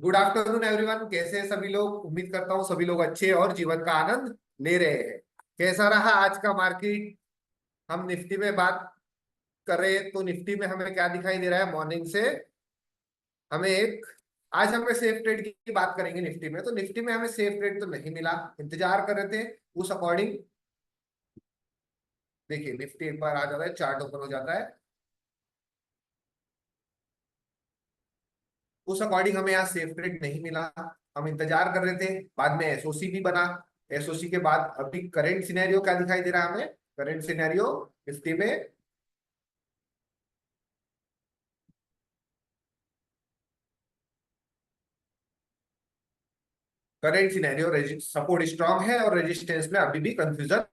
Good afternoon everyone. कैसे हैं सभी लोग? उम्मीद करता हूँ सभी लोग अच्छे और जीवन का आनंद ले रहे हैं। कैसा रहा आज का मार्केट? हम निफ्टी में बात कर रहे हैं तो निफ्टी में हमें क्या दिखाई दे रहा है मॉर्निंग से? हमें एक आज हमें सेफ ट्रेड की बात करेंगे निफ्टी में। तो निफ्टी में हमें सेफ ट्रेड तो नहीं मिला, इंतजार कर रहे थे उस अकॉर्डिंग। देखिए निफ्टी एक बार आ जाता है, चार्ट ओपन हो जाता है, उस अकॉर्डिंग हमें यहाँ सेफ ट्रेड नहीं मिला। हम इंतजार कर रहे थे, बाद में एसओसी भी बना। एसओसी के बाद अभी करंट सिनेरियो क्या दिखाई दे रहा है हमें? करंट सिनेरियो निफ्टी में, करंट सिनेरियो सपोर्ट स्ट्रांग है और रेजिस्टेंस में अभी भी कंफ्यूजन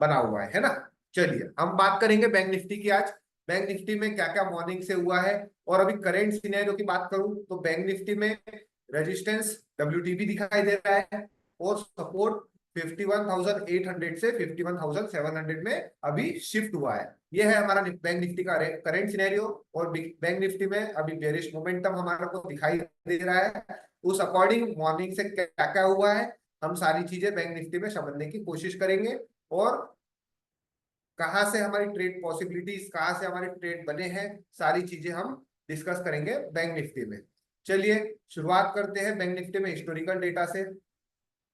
बना हुआ है ना। चलिए हम बात करेंगे बैंक निफ्टी की आज। बैंक निफ्टी में क्या क्या मॉर्निंग से हुआ है। और अभी करंट सिनेरियो की बात करूं तो बैंक निफ्टी में रेजिस्टेंस डब्ल्यूटीपी दिखाई दे रहा है और सपोर्ट 51,800 से 51,700 में अभी शिफ्ट हुआ है। यह है हमारा बैंक निफ्टी का करंट सिनेरियो। और बैंक निफ्टी में अभी बेरिश मोमेंटम हमारे को दिखाई दे रहा है। उस अकॉर्डिंग मॉर्निंग से क्या क्या हुआ है, हम सारी चीजें बैंक निफ्टी में समझने की कोशिश करेंगे। और कहाँ से हमारी ट्रेड पॉसिबिलिटीज, कहाँ से हमारे ट्रेड बने हैं, सारी चीजें हम डिस्कस करेंगे बैंक निफ्टी में। चलिए शुरुआत करते हैं बैंक निफ्टी में हिस्टोरिकल डेटा से।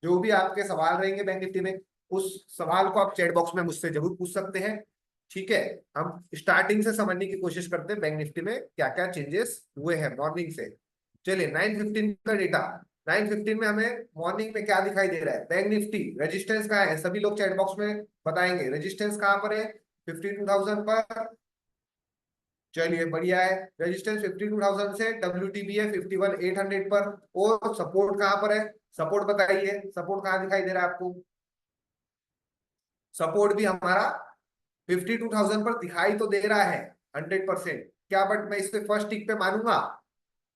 जो भी आपके सवाल रहेंगे बैंक निफ्टी में, उस सवाल को आप चैट बॉक्स में मुझसे जरूर पूछ सकते हैं। ठीक है, हम स्टार्टिंग से समझने की कोशिश करते हैं बैंक निफ्टी में क्या क्या चेंजेस हुए हैं मॉर्निंग से। चलिए 9:15 का डेटा। 9:15 में हमें मॉर्निंग में क्या दिखाई दे रहा है? बैंक निफ्टी रेजिस्टेंस कहाँ है? सभी लोग चैट बॉक्स में बताएंगे रेजिस्टेंस कहाँ पर है। 52,000 पर। चलिए बढ़िया है, रेजिस्टेंस 52,000 से। डब्ल्यूटीबी है 51,800 पर। और सपोर्ट कहाँ पर है? सपोर्ट बताइए, सपोर्ट कहाँ दिखाई दे रहा है आपको? सपोर्ट भी हमारा 52,000 पर दिखाई तो दे रहा है 100%। क्या बट मैं इस पे फर्स्ट टिक पे मानूंगा?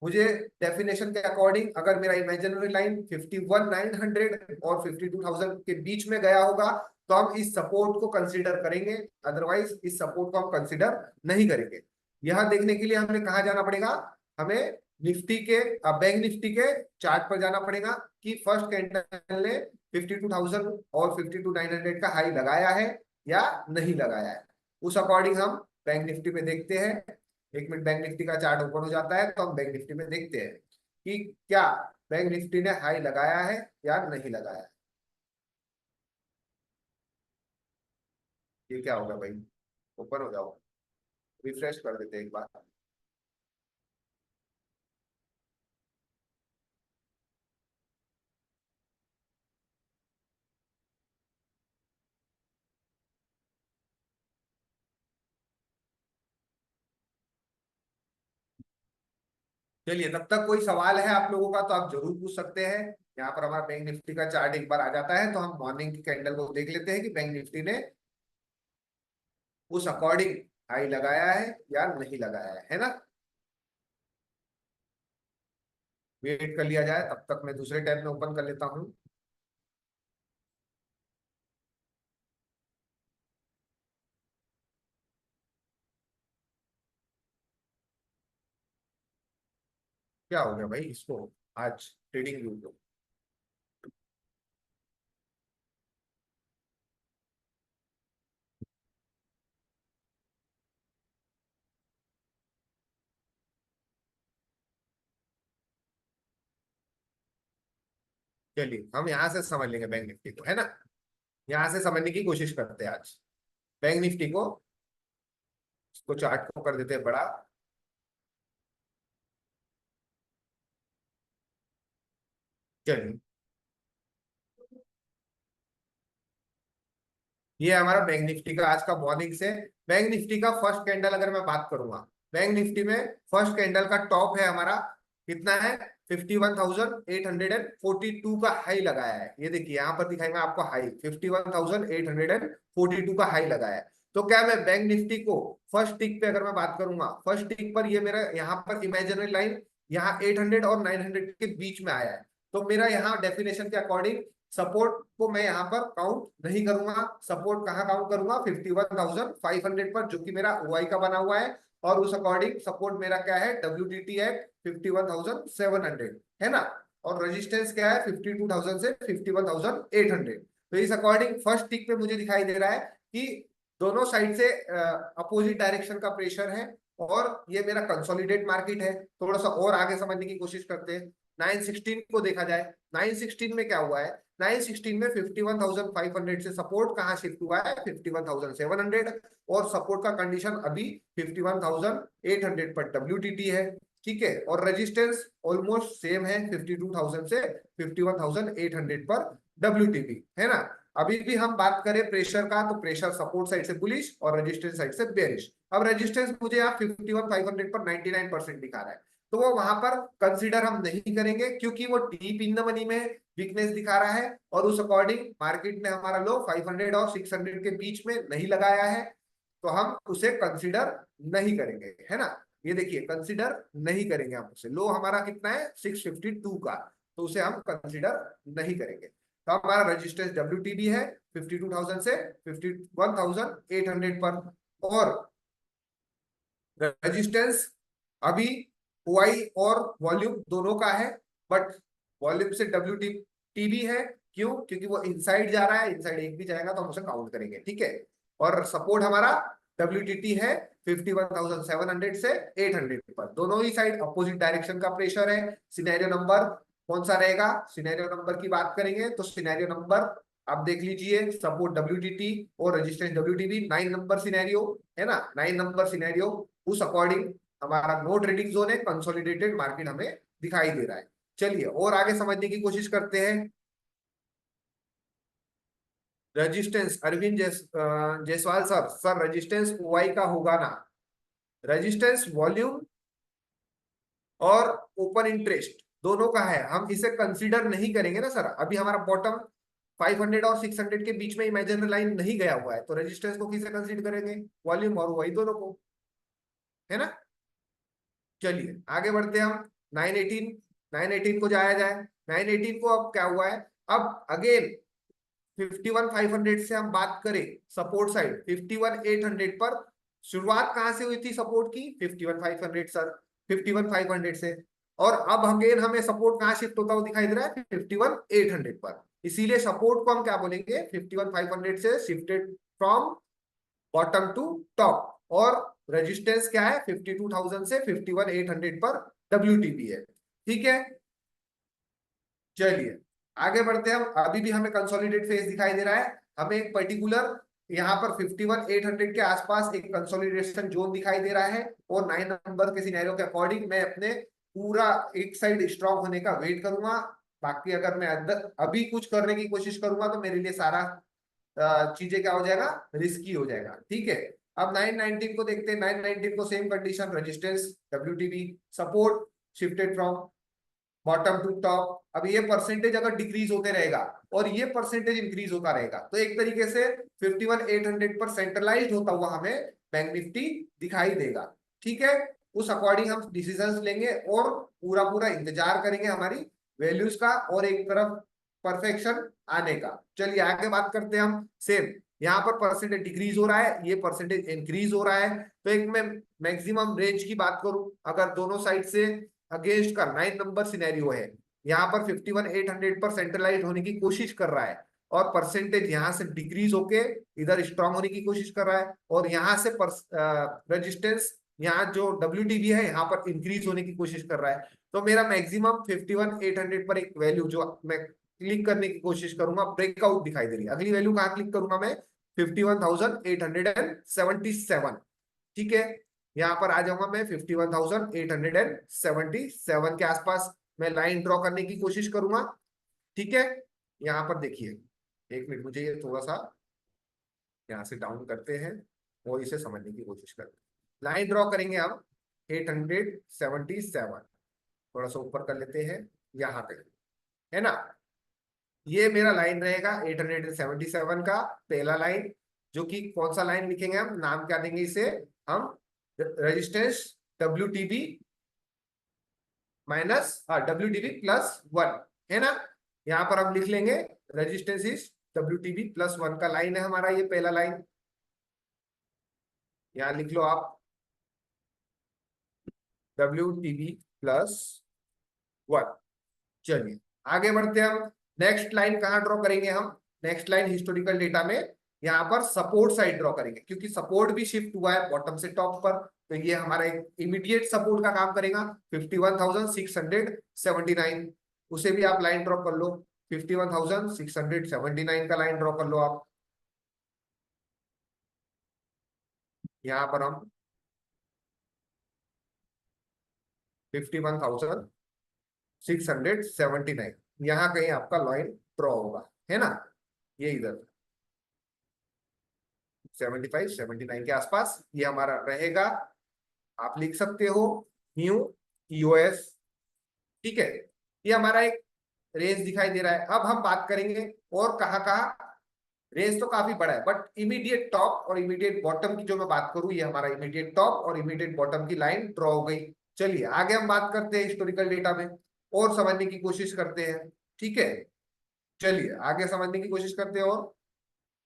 मुझे डेफिनेशन के अकॉर्डिंग अगर मेरा इमेजिनरी लाइन 51,900 और 52,000 के बीच में गया होगा तो हम इस सपोर्ट को कंसीडर करेंगे, अदरवाइज इस सपोर्ट को हम कंसीडर नहीं करेंगे। यह देखने के लिए हमें कहा जाना पड़ेगा? हमें निफ्टी के बैंक निफ्टी के चार्ट पर जाना पड़ेगा कि फर्स्ट कैंडल ने 52,000 और 52,900 का हाई लगाया है या नहीं लगाया है। उस अकॉर्डिंग हम बैंक निफ्टी में देखते हैं। एक मिनट, बैंक निफ्टी का चार्ट ओपन हो जाता है तो हम बैंक निफ्टी में देखते हैं कि क्या बैंक निफ्टी ने हाई लगाया है या नहीं लगाया है। ये क्या होगा भाई? ओपन हो जाओ, रिफ्रेश कर देते हैं एक बार। चलिए तब तक कोई सवाल है आप लोगों का तो आप जरूर पूछ सकते हैं। यहाँ पर हमारा बैंक निफ्टी का चार्ट एक बार आ जाता है तो हम मॉर्निंग की कैंडल को देख लेते हैं कि बैंक निफ्टी ने उस अकॉर्डिंग हाई लगाया है या नहीं लगाया है ना। वेट कर लिया जाए, तब तक मैं दूसरे टैब में ओपन कर लेता हूँ। क्या हो गया भाई इसको आज ट्रेडिंग व्यू को? चलिए हम यहाँ से समझ लेंगे बैंक निफ्टी को, है ना। यहाँ से समझने की कोशिश करते हैं आज बैंक निफ्टी को। इसको चार्ट को कर देते हैं बड़ा। चलिए ये हमारा बैंक निफ्टी का आज का मॉर्निंग से। बैंक निफ्टी का फर्स्ट कैंडल अगर मैं बात करूंगा, बैंक निफ्टी में फर्स्ट कैंडल का टॉप है हमारा, कितना है? 51,842 का हाई लगाया है। ये देखिए यहाँ पर दिखाएंगे आपको हाई 51,842 का हाई लगाया है। तो क्या मैं बैंक निफ्टी को फर्स्ट टिक पे अगर मैं बात करूंगा, फर्स्ट टिक पर ये मेरा यहाँ पर इमेजिनरी लाइन यहाँ 800 और 900 के बीच में आया है। तो मेरा यहाँ डेफिनेशन के अकॉर्डिंग सपोर्ट को मैं यहाँ पर काउंट नहीं करूंगा। सपोर्ट कहाँ काउंट करूंगा? 51,500 पर, जो कि मेरा ओआई का बना हुआ है। और उस अकॉर्डिंग सपोर्ट मेरा क्या है, WTT एट 51,700 है ना, और रेजिस्टेंस क्या है 52,000 से 51,800। तो इस अकॉर्डिंग फर्स्ट टिक पे मुझे दिखाई दे रहा है कि दोनों साइड से अपोजिट डायरेक्शन का प्रेशर है, और ये मेरा कंसोलिडेट मार्केट है। थोड़ा सा और आगे समझने की कोशिश करते हैं। 916 को देखा जाए, 916 में क्या हुआ है, 916 में 51,500 से सपोर्ट कहाँ शिफ्ट हुआ है 51,700, और सपोर्ट का कंडीशन अभी 51,800 पर WTT है, ठीक है। और रेजिस्टेंस ऑलमोस्ट सेम है 52,000 से 51,800 पर WTP, है ना। अभी भी हम बात करें प्रेशर का, तो प्रेशर सपोर्ट साइड से बुलिश और रेजिस्टेंस साइड से बेरिश। अब रेजिस्टेंस मुझे यहाँ 51,500 पर 99% दिखा रहा है, तो वो वहां पर कंसीडर हम नहीं करेंगे, क्योंकि वो डीप इन द मनी में वीकनेस दिखा रहा है, और उस अकॉर्डिंग मार्केट ने हमारा लो 500 और 600 के बीच में नहीं लगाया है, तो हम उसे कंसीडर नहीं करेंगे, है ना। ये देखिए कंसीडर नहीं करेंगे हम उसे। लो हमारा कितना है 652 का, तो उसे हम कंसीडर नहीं करेंगे। तो हमारा रजिस्टेंस WTB है 52,000 से 51,800 पर, और रेजिस्टेंस अभी OI और वॉल्यूम दोनों का है, बट वॉल्यूम से WTB है, क्यों, क्योंकि वो इनसाइड जा रहा है, इनसाइड एक भी जाएगा तो हम उसे काउंट करेंगे, ठीक है। और सपोर्ट हमारा WTT है 51,700 से 800 पर, दोनों ही साइड अपोजिट डायरेक्शन का प्रेशर है। सिनेरियो नंबर कौन सा रहेगा, सिनेरियो नंबर की बात करेंगे तो सिनेरियो नंबर आप देख लीजिए, सपोर्ट WTT और रेजिस्टेंस WTB 9 नंबर सिनेरियो, है ना, 9 नंबर सिनेरियो। उस अकॉर्डिंग हमारा नो ट्रेडिंग जोन है, कंसोलिडेटेड मार्केट हमें दिखाई दे रहा है। चलिए और आगे समझने की कोशिश करते हैं। Resistance Arvind Jaiswal sir, resistance OI का होगा ना, रेजिस्टेंस वॉल्यूम और ओपन इंटरेस्ट दोनों का है, हम इसे कंसीडर नहीं करेंगे ना सर। अभी हमारा बॉटम 500 और 600 के बीच में इमेजिनरी लाइन नहीं गया हुआ है, तो रेजिस्टेंस को किसे कंसीडर करेंगे, वॉल्यूम और OI दोनों को, है ना। चलिए आगे बढ़ते हैं हम। 918, 918 को जाया जाए। 918 को अब क्या हुआ है, अब अगेन 51,500 से हम बात करें सपोर्ट साइड 51,800 पर, शुरुआत कहां से हुई थी सपोर्ट की 51,500 सर, 51,500 से, और अब अगेन हमें सपोर्ट कहां शिफ्ट होता हुआ दिखाई दे रहा है 51,800 पर। इसीलिए सपोर्ट को हम क्या बोलेंगे 51,500 से shifted from bottom to top, और रेजिस्टेंस क्या है 52,000 से 51,800 पर WTP है, ठीक है। चलिए आगे बढ़ते हैं हम। अभी भी हमें कंसोलिडेट फेज दिखाई दे रहा है, हमें एक पर्टिकुलर यहाँ पर 51,800 के आसपास एक कंसोलिडेशन जोन दिखाई दे रहा है, और 9 नंबर के सिनेरियो के अकॉर्डिंग मैं अपने पूरा एक साइड स्ट्रॉन्ग होने का वेट करूंगा। बाकी अगर मैं अभी कुछ करने की कोशिश करूंगा तो मेरे लिए सारा चीजें क्या हो जाएगा, रिस्की हो जाएगा, ठीक है। अब 919 को देखते हैं। 919 को same condition, resistance WTB, support shifted from bottom to top. अब ये परसेंटेज अगर डिक्रीज होते रहेगा और ये परसेंटेज इंक्रीज होता रहेगा, तो एक तरीके से 51,800 पर सेंट्रलाइज होता हुआ हमें बैंक निफ्टी दिखाई देगा, ठीक है। उस अकॉर्डिंग हम डिसीजंस लेंगे और पूरा पूरा इंतजार करेंगे हमारी वैल्यूज का, और एक तरफ परफेक्शन आने का। चलिए आगे बात करते हैं हम। सेम यहाँ पर परसेंटेज डिक्रीज हो रहा है, ये परसेंटेज इंक्रीज हो रहा है, तो एक मैं मैक्सिमम रेंज की बात करूं, अगर दोनों साइड से अगेंस्ट का 9 नंबर सिनेरियो है, यहाँ पर 51,800 पर सेंट्रलाइज होने की कोशिश कर रहा है, और परसेंटेज यहाँ से डिक्रीज होके इधर स्ट्रांग होने की कोशिश कर रहा है, और यहाँ से रेजिस्टेंस यहाँ जो WTB है यहाँ पर इंक्रीज होने की कोशिश कर रहा है। तो मेरा मैक्सिमम 51,800 पर एक वैल्यू जो मैं क्लिक करने की कोशिश करूंगा, ब्रेकआउट दिखाई दे रही है। अगली वैल्यू कहाँ क्लिक करूंगा मैं 51,877, ठीक है। यहाँ पर आ जाऊंगा मैं 51,877 के आसपास मैं लाइन ड्रॉ करने की कोशिश करूंगा, ठीक है। यहाँ पर देखिए, एक मिनट, मुझे ये थोड़ा सा यहाँ से डाउन करते हैं और इसे समझने की कोशिश करते हैं। लाइन ड्रॉ करेंगे हम 877, थोड़ा सा ऊपर कर लेते हैं यहाँ पे, है ना। ये मेरा लाइन रहेगा 877 का पहला लाइन, जो कि कौन सा लाइन लिखेंगे, हम नाम क्या देंगे इसे, हम रेजिस्टेंस WTB माइनस WTB +1, है ना। यहां पर हम लिख लेंगे रेजिस्टेंस इज WTB +1 का लाइन है हमारा, ये पहला लाइन यहाँ लिख लो आप। WTB +1। चलिए आगे बढ़ते हैं हम। नेक्स्ट लाइन कहाँ ड्रॉ करेंगे हम? नेक्स्ट लाइन हिस्टोरिकल डेटा में यहाँ पर सपोर्ट साइड ड्रॉ करेंगे, क्योंकि सपोर्ट भी शिफ्ट हुआ है बॉटम से टॉप पर। तो ये हमारा एक इमीडिएट सपोर्ट का काम करेगा 51,679। उसे भी आप लाइन ड्रॉ कर लो, 51,679 का लाइन ड्रॉ कर लो आप। यहाँ पर हम 51,679 यहाँ कहीं आपका लाइन ड्रॉ होगा, है ना? ये इधर 75 79 के आसपास ये हमारा रहेगा। आप लिख सकते हो म्यू यूएस। ठीक है, ये हमारा एक रेंज दिखाई दे रहा है। अब हम बात करेंगे और कहाँ कहाँ। रेंज तो काफी बड़ा है, बट इमीडिएट टॉप और इमीडिएट बॉटम की जो मैं बात करूं, ये हमारा इमीडिएट टॉप और इमीडिएट बॉटम की लाइन ड्रॉ हो गई। चलिए आगे हम बात करते हैं हिस्टोरिकल डेटा में और समझने की कोशिश करते हैं। ठीक है, चलिए आगे समझने की कोशिश करते हैं। और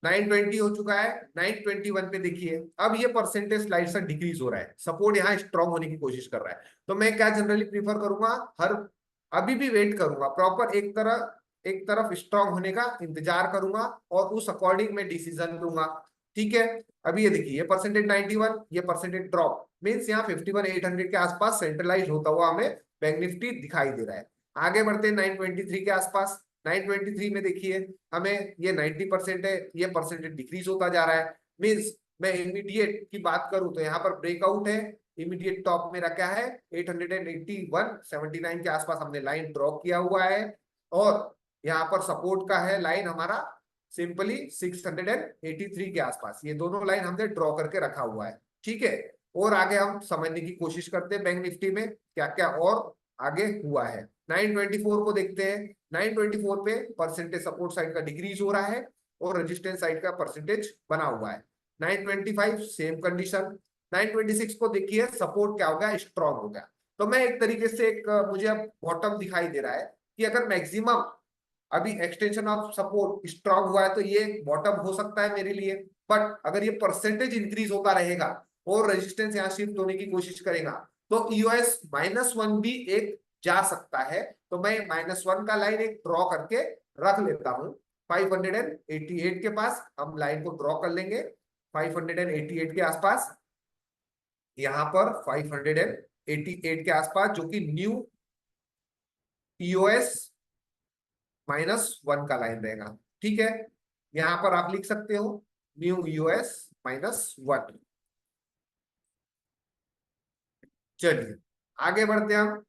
920 हो चुका है, 921 पे देखिए अब ये परसेंटेज स्लाइड से डिक्रीज हो रहा है। सपोर्ट यहाँ स्ट्रॉन्ग होने की कोशिश कर रहा है। तो मैं क्या जनरली प्रीफर करूंगा, हर अभी भी वेट करूंगा प्रॉपर, एक तरफ स्ट्रॉन्ग होने का इंतजार करूंगा और उस अकॉर्डिंग मैं डिसीजन लूंगा। ठीक है, अभी ये देखिए ये परसेंटेज 91, ये परसेंटेज ड्रॉप मीन्स यहाँ 51,800 के आसपास सेंट्रलाइज होता हुआ हमें बैंक निफ्टी दिखाई दे रहा है। आगे बढ़ते हैं 923 के आसपास। 923 में देखिए हमें ये 90% है, ये परसेंटेज डिक्रीज होता जा रहा है। मीन्स मैं इमीडिएट की बात करूं तो यहाँ पर ब्रेकआउट है। इमीडिएट टॉप मेरा क्या है 881.79 के आसपास हमने लाइन ड्रॉ किया हुआ है। और यहाँ पर सपोर्ट का है लाइन हमारा सिंपली 683 के आसपास। ये दोनों लाइन हमने ड्रॉ करके रखा हुआ है। ठीक है, और आगे हम समझने की कोशिश करते हैं बैंक निफ्टी में क्या क्या और आगे हुआ है। 924 को देखते हैं। 924 पे परसेंटेज सपोर्ट साइड का डिक्रीज हो रहा है और रेजिस्टेंस साइड का परसेंटेज बना हुआ है। 925 सेम कंडीशन। 926 को देखिए सपोर्ट क्या हो गया, स्ट्रॉन्ग हो गया। तो मैं एक तरीके से एक मुझे अब बॉटम दिखाई दे रहा है कि अगर मैक्सिमम अभी एक्सटेंशन ऑफ सपोर्ट स्ट्रॉन्ग हुआ है तो ये बॉटम हो सकता है मेरे लिए। बट अगर ये परसेंटेज इंक्रीज होता रहेगा और रेजिस्टेंस यहाँ शिफ्ट होने की कोशिश करेगा तो ईओएस -1 भी एक जा सकता है। तो मैं -1 का लाइन एक ड्रॉ करके रख लेता हूं। 588 के पास हम लाइन को ड्रॉ कर लेंगे, 588 के आसपास। यहां पर 588 के आसपास जो कि न्यू ईओएस -1 का लाइन रहेगा। ठीक है, यहां पर आप लिख सकते हो न्यू यूएस -1। चलिए आगे बढ़ते हैं हम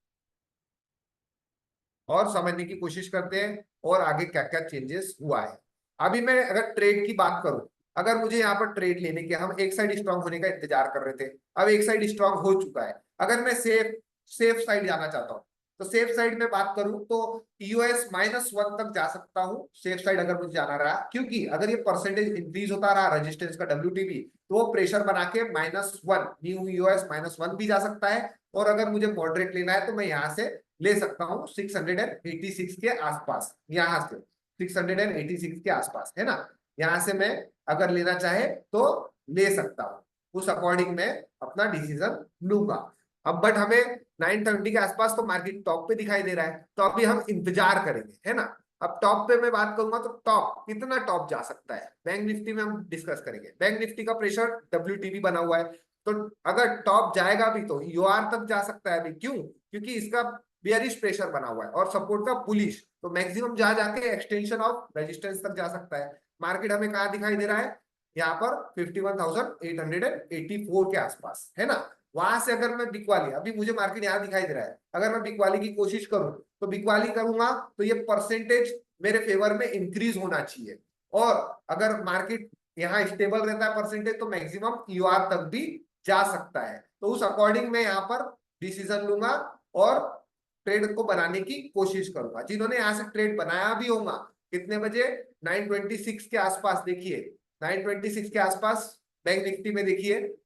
और समझने की कोशिश करते हैं और आगे क्या क्या चेंजेस हुआ है। अभी मैं अगर ट्रेड की बात करूं, अगर मुझे यहाँ पर ट्रेड लेने के, हम एक साइड स्ट्रांग होने का इंतजार कर रहे थे, अब एक साइड स्ट्रांग हो चुका है। अगर मैं सेफ सेफ साइड जाना चाहता हूँ तो सेफ साइड में बात करूं तो यूएस -1 तक जा सकता हूं सेफ साइड अगर मुझे जाना रहा। क्योंकि अगर ये परसेंटेज इंक्रीज होता रहा रेजिस्टेंस का WTB तो वो प्रेशर बना के -1 न्यू यूएस -1 भी जा सकता है। और अगर मुझे मॉडरेट लेना है तो मैं यहाँ से ले सकता हूँ 686 के आसपास, यहां से 686 के आसपास, है ना? यहां से मैं अगर लेना चाहे तो ले सकता हूँ, उस अकॉर्डिंग मैं अपना डिसीजन लूंगा। अब बट हमें 930 के आसपास तो मार्केट टॉप पे दिखाई दे रहा है, तो अभी हम इंतजार करेंगे, है ना? अब टॉप पे मैं बात करूंगा तो टॉप कितना टॉप जा सकता है बैंक निफ्टी में हम डिस्कस करेंगे। बैंक निफ्टी का प्रेशर WTB बना हुआ है, तो अगर टॉप जाएगा भी तो यूआर तक जा सकता है। अभी क्यों? क्योंकि इसका बेयरिश प्रेशर बना हुआ है और सपोर्ट का बुलिश, तो मैक्सिमम जा जाके एक्सटेंशन ऑफ रेजिस्टेंस तक जा सकता है। मार्केट हमें कहाँ दिखाई दे रहा है? यहाँ पर 51,884 के आसपास, है ना? वहां से अगर मैं बिकवाली, अभी मुझे मार्केट यहाँ दिखाई दे रहा है, अगर मैं बिकवाली की कोशिश करूं तो बिकवाली करूंगा तो ये परसेंटेज मेरे फेवर में इंक्रीज होना चाहिए। और अगर मार्केट यहाँ स्टेबल रहता है परसेंटेज तो मैक्सिमम यूआर तक भी जा सकता है। तो उस अकॉर्डिंग मैं यहाँ पर डिसीजन लूंगा और ट्रेड को बनाने की कोशिश करूंगा। जिन्होंने यहाँ से ट्रेड बनाया भी होगा कितने बजे? 926 के आसपास। देखिए 926 के आसपास बैंक निफ्टी में देखिए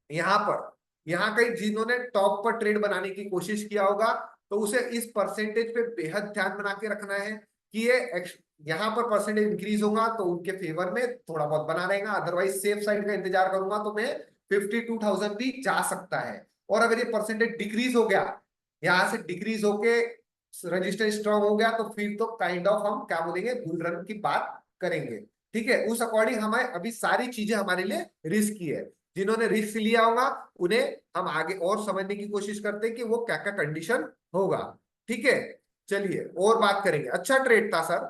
यहाँ पर, यहाँ कहीं जिन्होंने टॉप पर ट्रेड बनाने की कोशिश किया होगा तो उसे इस परसेंटेज पे बेहद ध्यान बना के रखना है कि ये यहाँ पर परसेंटेज इंक्रीज होगा तो उनके फेवर में थोड़ा बहुत बना रहेगा। अदरवाइज सेफ साइड का इंतजार करूंगा तो मैं 52,000 भी जा सकता है। और अगर ये परसेंटेज डिक्रीज हो गया, यहां से डिक्रीज होके रजिस्टेंस स्ट्रांग हो गया, तो फिर तो काइंड ऑफ हम क्या बोलेंगे, बुल रन की बात करेंगे। ठीक है, उस अकॉर्डिंग हमें अभी सारी चीजें हमारे लिए रिस्क की है। जिन्होंने रिस्क लिया होगा उन्हें हम आगे और समझने की कोशिश करते हैं कि वो क्या क्या कंडीशन होगा। ठीक है, चलिए और बात करेंगे। अच्छा ट्रेड था सर,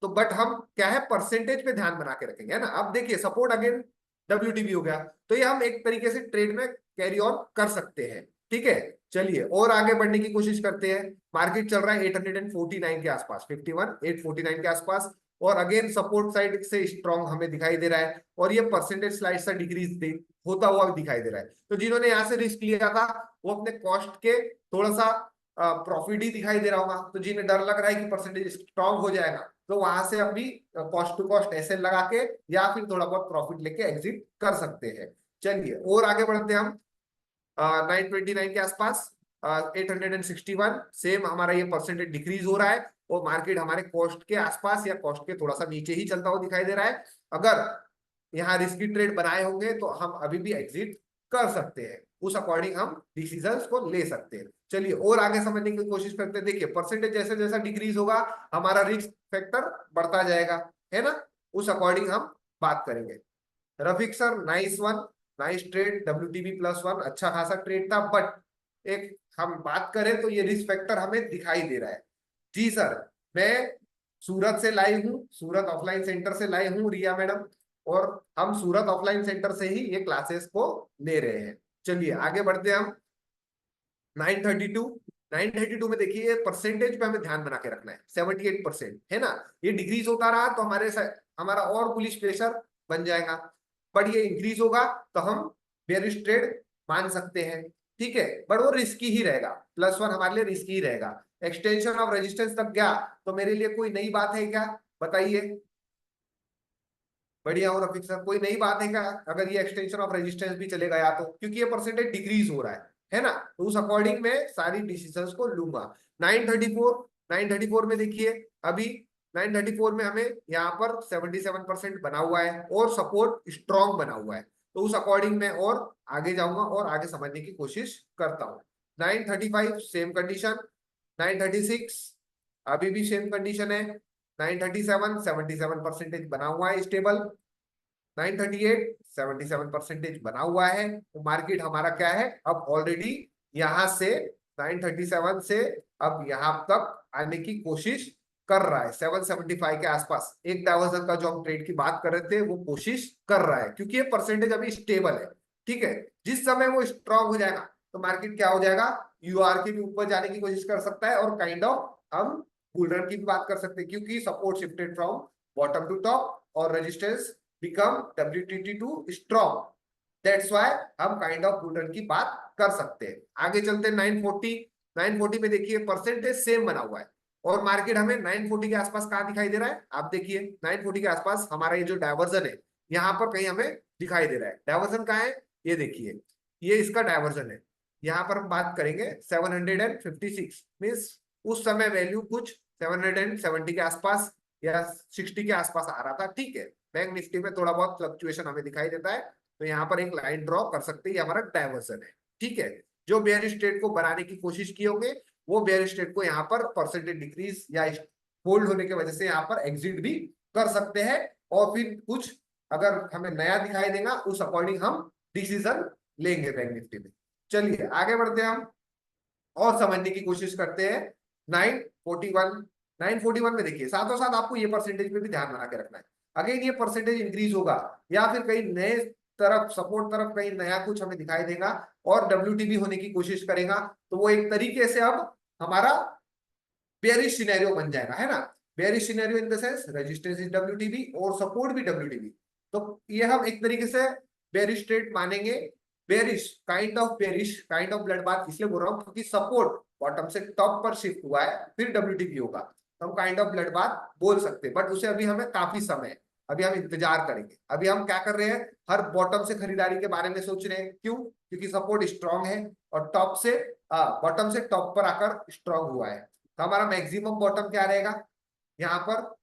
तो बट हम क्या है, परसेंटेज पे ध्यान बना के रखेंगे, है ना। अब देखिए सपोर्ट अगेन डब्ल्यूटीबी हो गया, तो ये हम एक तरीके से ट्रेड में कैरी ऑन कर सकते हैं। ठीक है, चलिए और आगे बढ़ने की कोशिश करते हैं। मार्केट चल रहा है 849 के आसपास, 51 849 के आसपास, और अगेन सपोर्ट साइड से स्ट्रॉन्ग हमें दिखाई दे रहा है, और ये परसेंटेज स्लाइड सा डिक्रीज होता हुआ दिखाई दे रहा है। तो जिन्होंने यहां से रिस्क लिया था वो अपने कॉस्ट के थोड़ा सा प्रॉफिट ही दिखाई दे रहा होगा। तो जिन्हें डर लग रहा है कि परसेंटेज स्ट्रॉन्ग हो जाएगा, तो वहां से अभी कॉस्ट टू कॉस्ट ऐसे लगा के या फिर थोड़ा बहुत प्रॉफिट लेके एग्जिट कर सकते हैं। चलिए और आगे बढ़ते हैं हम। 929 के आसपास, 861, सेम हमारा ये परसेंटेज डिक्रीज हो रहा है, और मार्केट हमारे कॉस्ट के आसपास या कॉस्ट के थोड़ा सा नीचे ही चलता हुआ दिखाई दे रहा है। अगर यहाँ रिस्की ट्रेड बनाए होंगे तो हम अभी भी एग्जिट कर सकते हैं, उस अकॉर्डिंग हम डिसीजंस को ले सकते हैं। चलिए और आगे समझने की कोशिश करते हैं। देखिए परसेंटेज जैसे जैसा डिक्रीज होगा हमारा रिस्क फैक्टर बढ़ता जाएगा, है ना। उस अकॉर्डिंग हम बात करेंगे। Rafiq sir nice one, nice trade, WTB +1 अच्छा खासा ट्रेड था, बट एक हम बात करें तो ये रिस्क फैक्टर हमें दिखाई दे रहा है। जी सर, मैं सूरत से लाई हूँ, सूरत ऑफलाइन सेंटर से लाई हूँ रिया मैडम, और हम सूरत ऑफलाइन सेंटर से ही ये क्लासेस को ले रहे हैं। चलिए आगे बढ़ते हैं हम। 932, 932 में देखिए परसेंटेज पे हमें ध्यान बना के रखना है, 78% है ना। ये डिक्रीज होता रहा तो हमारा और बुलिश प्रेशर बन जाएगा, बट ये इंक्रीज होगा तो हम बेयरिश ट्रेड मान सकते हैं। ठीक है, बट वो रिस्की ही रहेगा, +1 हमारे लिए रिस्की ही रहेगा। एक्सटेंशन ऑफ रेजिस्टेंस तक गया तो मेरे लिए कोई नई बात है क्या, बताइए। बढ़िया हूँ रफीक सर, कोई नई बात है क्या अगर ये एक्सटेंशन ऑफ रेजिस्टेंस भी चले गया तो, क्योंकि ये परसेंटेज डिक्रीज हो रहा है ना। तो उस अकॉर्डिंग मैं सारी डिसीजंस को लूंगा। 934, 934 में देखिए अभी 934 में हमें यहाँ पर 77% बना हुआ है और सपोर्ट स्ट्रॉन्ग बना हुआ है। तो उस अकॉर्डिंग मैं और आगे जाऊंगा और आगे समझने की कोशिश करता हूँ। 935 सेम कंडीशन, 936 अभी भी सेम कंडीशन है, 937 77% बना हुआ है स्टेबल, 938 77% बना हुआ है। तो मार्केट हमारा क्या है, अब ऑलरेडी यहां से 937 से अब यहां तक आने की कोशिश कर रहा है, 775 के आसपास एक डाइवर्जन का जो हम ट्रेड की बात कर रहे थे वो कोशिश कर रहा है, क्योंकि ये परसेंटेज अभी स्टेबल है। ठीक है, जिस समय वो स्ट्रांग हो जाएगा तो मार्केट क्या हो जाएगा, यूआर के भी ऊपर जाने की कोशिश कर सकता है, और काइंड ऑफ हम बुल रन की भी बात कर सकते हैं, क्योंकि support shifted from bottom to top और resistance become WTT2 strong, that's why हम काइंड ऑफ बुल रन की बात कर सकते हैं। आगे चलते हैं 940, 940 में देखिए परसेंटेज सेम बना हुआ है, और मार्केट हमें 940 के आसपास कहाँ दिखाई दे रहा है, आप देखिए 940 के आसपास हमारा ये जो डायवर्जन है यहाँ पर कहीं हमें दिखाई दे रहा है। डायवर्जन कहाँ है, ये देखिए, ये इसका डायवर्जन है। यहाँ पर हम बात करेंगे 756, मीन्स उस समय वैल्यू कुछ 770 के आसपास या 60 के आसपास आ रहा था। ठीक है, बैंक निफ्टी में थोड़ा बहुत फ्लक्चुएशन हमें दिखाई देता है, तो यहाँ पर एक लाइन ड्रॉ कर सकते हैं, ये हमारा डायवर्सन है। ठीक है, जो बेयर स्टेट को बनाने की कोशिश की होंगे वो बेयर स्टेट को यहाँ पर परसेंटेज डिक्रीज या होल्ड होने की वजह से यहाँ पर एग्जिट भी कर सकते हैं, और फिर कुछ अगर हमें नया दिखाई देगा उस अकॉर्डिंग हम डिसीजन लेंगे बैंक निफ्टी में। चलिए आगे बढ़ते हैं हम और समझने की कोशिश करते हैं। 941, 941 में देखिए साथों साथ आपको ये परसेंटेज पे भी ध्यान बना के रखना है। अगेन ये परसेंटेज इंक्रीज होगा या फिर कहीं नए तरफ सपोर्ट तरफ कहीं नया कुछ हमें दिखाई देगा और WTB होने की कोशिश करेगा, तो वो एक तरीके से अब हमारा बेयरिश सिनेरियो बन जाएगा, है ना। Bearish scenario in the sense resistance is WTB और सपोर्ट भी WTB, तो ये हम एक तरीके से बेयरिश ट्रेड मानेंगे। Bearish kind of blood bath इसलिए बोल रहा हूँ क्योंकि सपोर्ट बॉटम से टॉप पर शिफ्ट हुआ है फिर WTB होगा, तो हम काइंड ऑफ ब्लड बाथ बोल सकते हैं, बट उसे अभी हमें काफी समय है, अभी हम इंतजार करेंगे। अभी हम क्या कर रहे हैं, हर बॉटम से खरीदारी के बारे में सोच रहे हैं, क्यों, क्योंकि सपोर्ट स्ट्रांग है और टॉप से बॉटम से टॉप पर आकर स्ट्रांग हुआ है। तो हमारा मैक्सिमम बॉटम क्या रहेगा यहाँ पर,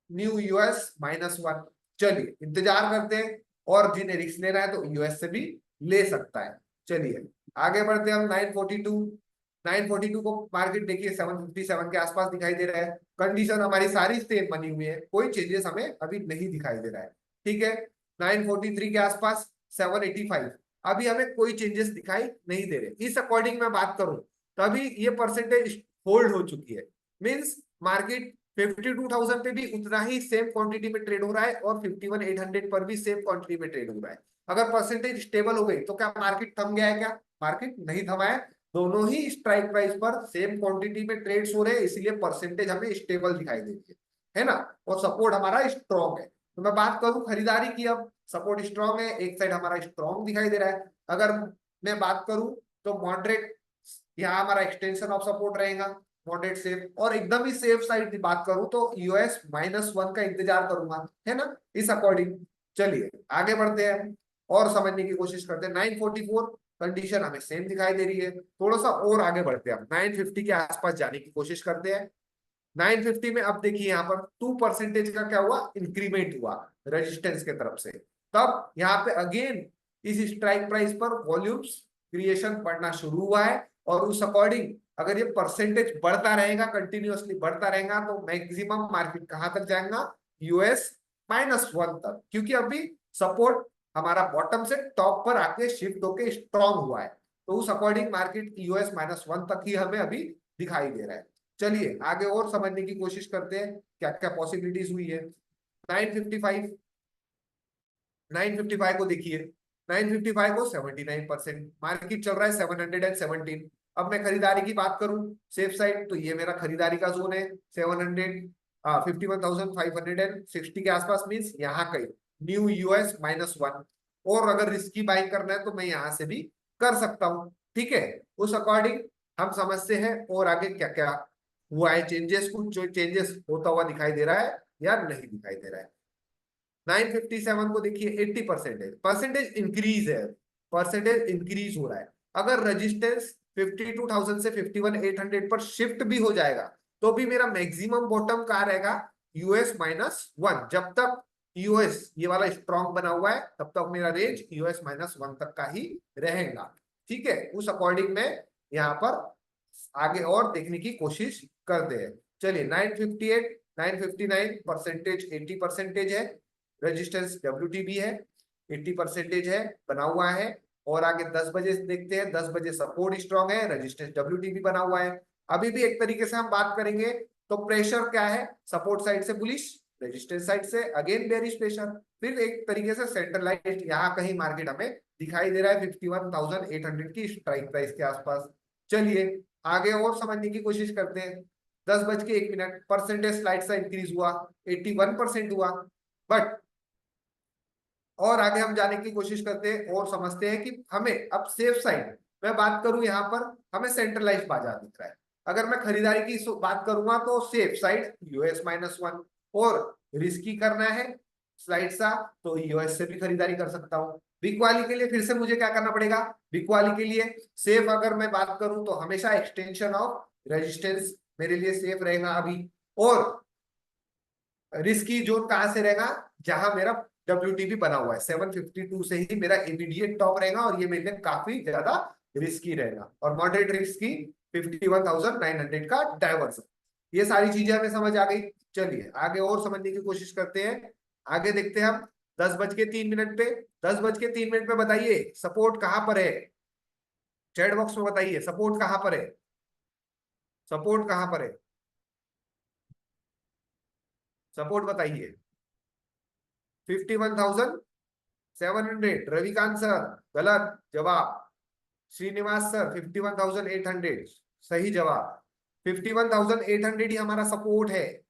न्यू US -1। चलिए इंतजार करते हैं, और जिन्हें रिस्क लेना है तो US से भी ले सकता है। चलिए आगे बढ़ते हैं हम 942। 942 को मार्केट देखिए 757 के आसपास दिखाई दे रहा है। कंडीशन हमारी सारी सेम बनी हुई है, कोई चेंजेस हमें अभी नहीं दिखाई दे रहा है। ठीक है, 943 के आसपास 785, अभी हमें कोई चेंजेस दिखाई नहीं दे रहे। इस अकॉर्डिंग मैं बात करूं तो अभी ये परसेंटेज होल्ड हो चुकी है। मीन्स मार्केट 52,000 पे भी उतना ही सेम क्वांटिटी में ट्रेड हो रहा है और 51,800 पर भी सेम क्वांटिटी में ट्रेड हो रहा है। अगर परसेंटेज स्टेबल हो गई तो क्या मार्केट थम गया है? क्या मार्केट नहीं थमा है। दोनों ही स्ट्राइक प्राइस पर सेम क्वांटिटी में ट्रेड्स हो रहे हैं, इसलिए परसेंटेज हमें स्टेबल दिखाई देती है ना। और सपोर्ट हमारा स्ट्रॉन्ग है। तो मैं बात करूं खरीदारी की, अब सपोर्ट स्ट्रॉन्ग है, एक साइड हमारा स्ट्रॉन्ग दिखाई दे रहा है। अगर मैं बात करूं तो मॉडरेट, यहाँ हमारा एक्सटेंशन ऑफ सपोर्ट रहेगा, मॉडरेट सेफ। और एकदम ही सेफ साइड की बात करूं तो यूएस -1 का इंतजार करूंगा, है ना, इस अकॉर्डिंग। चलिए आगे बढ़ते हैं और समझने की कोशिश करते हैं। 944 कंडीशन हमें सेम दिखाई दे रही है। थोड़ा सा और आगे बढ़ते हैं, 950 के आसपास जाने की कोशिश करते हैं। 950 में अब देखिए यहाँ पर 2% का क्या हुआ, इंक्रीमेंट हुआ रेजिस्टेंस के तरफ से। तब यहाँ पे अगेन इस स्ट्राइक प्राइस पर वॉल्यूम्स क्रिएशन बढ़ना शुरू हुआ है। और उस अकॉर्डिंग अगर ये परसेंटेज बढ़ता रहेगा, कंटिन्यूअसली बढ़ता रहेगा, तो मैक्सिमम मार्केट कहां तक जाएगा, यूएस -1 तक। क्योंकि अभी सपोर्ट हमारा बॉटम से टॉप पर आके शिफ्ट होके स्ट्रॉन्ग हुआ है, तो उस अकॉर्डिंग मार्केट यूएस -1 तक ही हमें अभी दिखाई दे रहा है। चलिए आगे और समझने की कोशिश करते हैं क्या क्या पॉसिबिलिटीज हुई है। 955, 955 को देखिए, 955 को 79% मार्केट चल रहा है, 717। अब मैं खरीदारी की बात करूं सेफ साइड, तो ये मेरा खरीदारी का जोन है 51,560 के आसपास। मीन्स यहाँ कहीं न्यू यूएस -1। और अगर रिस्की बाइंग करना है तो मैं यहाँ से भी कर सकता हूँ। ठीक है, उस अकॉर्डिंग हम समझते हैं और आगे क्या क्या हुआ है चेंजेस, कुछ जो चेंजेस होता हुआ दिखाई दे रहा है या नहीं दिखाई दे रहा है। 957 को देखिए 80% परसेंटेज इंक्रीज है, परसेंटेज इंक्रीज हो रहा है। अगर रेजिस्टेंस 52,000 से 51,800 पर शिफ्ट भी हो जाएगा तो भी मेरा मैक्सिमम बॉटम कहाँ रहेगा, यूएस -1। जब तक यूएस ये वाला स्ट्रॉन्ग बना हुआ है तब तक मेरा रेंज यूएस -1 तक का ही रहेगा। ठीक है, उस अकॉर्डिंग में यहाँ पर आगे और देखने की कोशिश करते हैं। चलिए 958, 959 परसेंटेज 80% है। रेजिस्टेंस WTB है, 80% है, बना हुआ है। और आगे 10 बजे देखते हैं, 10 बजे सपोर्ट स्ट्रॉन्ग है, रेजिस्टेंस WTB बना हुआ है। अभी भी एक तरीके से हम बात करेंगे तो प्रेशर क्या है, सपोर्ट साइड से बुलिश, रेजिस्टेंस साइड से अगेन बेरिश प्रेशर। फिर एक तरीके से सेंट्रलाइज्ड यहाँ कहीं मार्केट हमें दिखाई दे रहा है 51,800 की स्ट्राइक प्राइस के आसपास। चलिए आगे और समझने की कोशिश करते हैं। 10:01 परसेंटेज स्लाइड सा इंक्रीज हुआ, 81% हुआ। बट और आगे हम जाने की कोशिश करते हैं और समझते हैं कि हमें अब सेफ साइड मैं बात करूं, यहाँ पर हमें सेंट्रलाइज्ड बाजार दिख रहा है। अगर मैं खरीदारी की बात करूंगा तो सेफ साइड यूएस -1, और रिस्की करना है स्लाइड सा तो यूएस से भी खरीदारी कर सकता हूँ। बिकवाली के लिए फिर से मुझे क्या करना पड़ेगा, बिकवाली के लिए सेफ अगर मैं बात करूं तो हमेशा एक्सटेंशन ऑफ रेजिस्टेंस मेरे लिए सेफ रहेगा अभी। और रिस्की जोन कहां से रहेगा, जहां मेरा WTB बना हुआ है 752 से ही मेरा इमीडिएट टॉप रहेगा, और ये मेरे लिए काफी ज्यादा रिस्की रहेगा। और मॉडरेट रिस्क की 51,900 का डाइवर्सन। ये सारी चीजें हमें समझ आ गई। चलिए आगे और समझने की कोशिश करते हैं। आगे देखते हैं हम 10:03 पे, 10:03 पे बताइए सपोर्ट कहां पर है, चैट बॉक्स में बताइए सपोर्ट कहां पर है, सपोर्ट कहां पर है, सपोर्ट बताइए। 51,700, रविकांत सर गलत जवाब। श्रीनिवास सर 51,800 सही जवाब। 51,800 ही हमारा सपोर्ट है।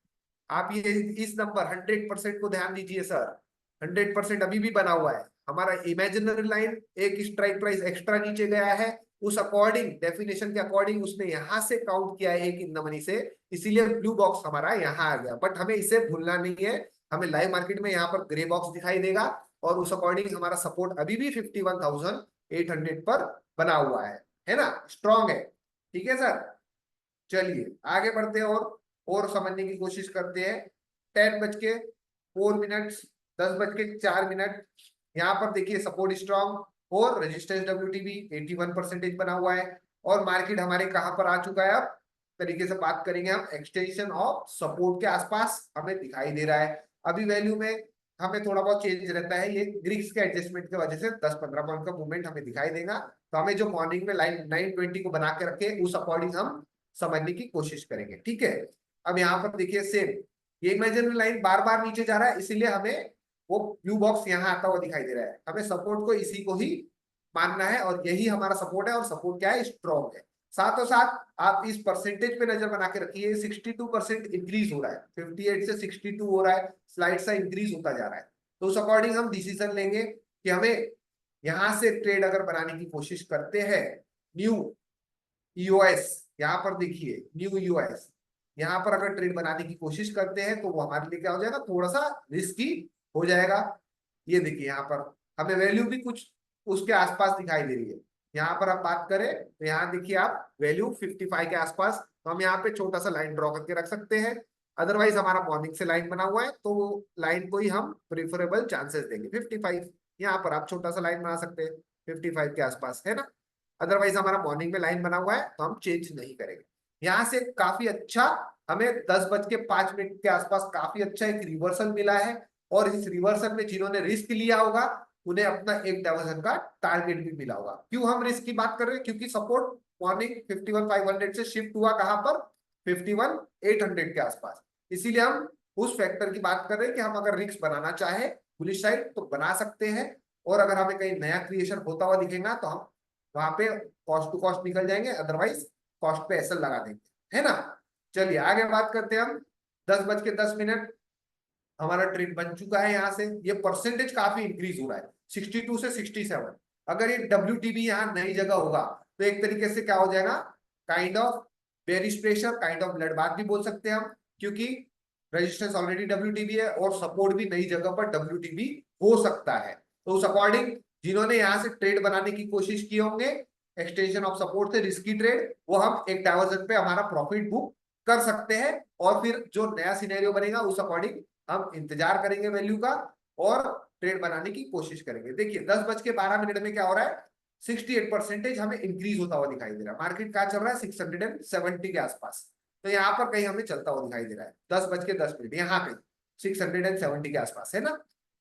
आप ये इस नंबर 100% को ध्यान दीजिए सर, 100% अभी भी बना हुआ है। हमारा इमेजिनरी लाइन एक स्ट्राइक प्राइस एक्स्ट्रा नीचे गया है, उस अकॉर्डिंग डेफिनेशन के अकॉर्डिंग उसने यहां से काउंट किया है एक इन द मनी से, इसीलिए ब्लू बॉक्स हमारा यहाँ आ गया। बट हमें इसे भूलना नहीं है, हमें लाइव मार्केट में यहाँ पर ग्रे बॉक्स दिखाई देगा, और उस अकॉर्डिंग हमारा सपोर्ट अभी भी 51,800 पर बना हुआ है ना, स्ट्रॉन्ग है। ठीक है सर, चलिए आगे बढ़ते हैं और समझने की कोशिश करते हैं। 10:04, 10:04, यहाँ पर देखिए सपोर्ट स्ट्रॉन्ग, और रेजिस्टेंस डब्ल्यूटीबी 81% बना हुआ है। और मार्केट हमारे कहाँ पर आ चुका है, अब तरीके से बात करेंगे हम, एक्सटेंशन ऑफ सपोर्ट के आसपास हमें दिखाई दे रहा है। अभी वैल्यू में हमें थोड़ा बहुत चेंज रहता है, ये ग्रीक्स के एडजस्टमेंट की वजह से 10-15 पॉइंट का मूवमेंट हमें दिखाई देगा। तो हमें जो मॉर्निंग में लाइन 920 को बना के रखे उस अकॉर्डिंग हम समझने की कोशिश करेंगे, ठीक है। अब यहाँ पर देखिए सेम, ये इमेजिनरी लाइन बार बार नीचे जा रहा है, इसीलिए हमें वो ब्लू बॉक्स यहाँ आता हुआ दिखाई दे रहा है। हमें सपोर्ट को इसी को ही मानना है और यही हमारा सपोर्ट है, और सपोर्ट क्या है, स्ट्रॉन्ग है। साथों साथ आप इस परसेंटेज पे नजर बना के रखिए, 62% इंक्रीज हो रहा है, 58 से 62 हो रहा है, स्लाइड सा इंक्रीज होता जा रहा है। तो उस अकॉर्डिंग हम डिसीजन लेंगे कि हमें यहां से ट्रेड अगर बनाने की कोशिश करते हैं, न्यू यूएस, यहाँ पर देखिए न्यू यूएस, यहाँ पर अगर ट्रेड बनाने की कोशिश करते हैं तो वो हमारे लिए क्या हो जाएगा, थोड़ा सा रिस्की हो जाएगा। ये देखिए यहाँ पर हमें वैल्यू भी कुछ उसके आसपास दिखाई दे रही है। यहाँ पर आप बात करें तो यहाँ देखिए आप वैल्यू 55 के आसपास, तो हम यहाँ पे छोटा सा लाइन ड्रॉ करके रख सकते हैं। अदरवाइज हमारा मॉर्निंग से लाइन बना हुआ है तो वो लाइन को ही हम प्रेफरेबल चांसेस देंगे 55। यहाँ पर आप छोटा सा लाइन बना सकते हैं 55 के आसपास, है ना। अदरवाइज हमारा मॉर्निंग में लाइन बना हुआ है तो हम चेंज नहीं करेंगे। यहाँ से काफी अच्छा हमें 10:05 के आसपास काफी अच्छा एक रिवर्सल मिला है। और इस रिवर्सल में जिन्होंने रिस्क लिया होगा उन्हें अपना एक डाइवर्जन का टारगेट भी मिला होगा। क्यों हम रिस्क की बात कर रहे हैं, क्योंकि सपोर्ट मॉर्निंग 51,500 से शिफ्ट हुआ कहां पर, 51,800 के आसपास। इसीलिए हम उस फैक्टर की बात कर रहे हैं कि हम अगर रिस्क बनाना चाहे बुलिश साइड तो बना सकते हैं। और अगर हमें कहीं नया क्रिएशन होता हुआ दिखेगा तो हम वहां पे कॉस्ट टू कॉस्ट निकल जाएंगे, अदरवाइज कॉस्ट पे एसएल लगा देंगे, है ना। चलिए आगे बात करते हैं हम। 10:10 हमारा ट्रेड बन चुका है। यहाँ से ये परसेंटेज काफी इंक्रीज हो रहा है 62 से 67। अगर ये डब्ल्यू यहाँ नई जगह होगा तो एक तरीके से क्या हो जाएगा, kind of bearish pressure, kind of bloodbath भी बोल सकते हैं हम, क्योंकि रेजिस्टेंस ऑलरेडी डब्ल्यू है और सपोर्ट भी नई जगह पर डब्ल्यू हो सकता है। तो उस अकॉर्डिंग जिन्होंने यहाँ से ट्रेड बनाने की कोशिश की होंगे एक्सटेंशन ऑफ सपोर्ट से रिस्की ट्रेड, वो हम एक डाइवर्जन पे हमारा प्रॉफिट बुक कर सकते हैं। और फिर जो नया सिनेरियो बनेगा उस अकॉर्डिंग हम इंतजार करेंगे वैल्यू का और ट्रेड बनाने की कोशिश करेंगे। देखिए 10:12 में क्या हो रहा है, 68% हमें इंक्रीज होता हुआ दिखाई दे रहा है। मार्केट क्या चल रहा है, 670 के आसपास। तो यहाँ पर कहीं हमें चलता हुआ दिखाई दे रहा है 10:10 यहाँ पे 670 के आसपास, है ना।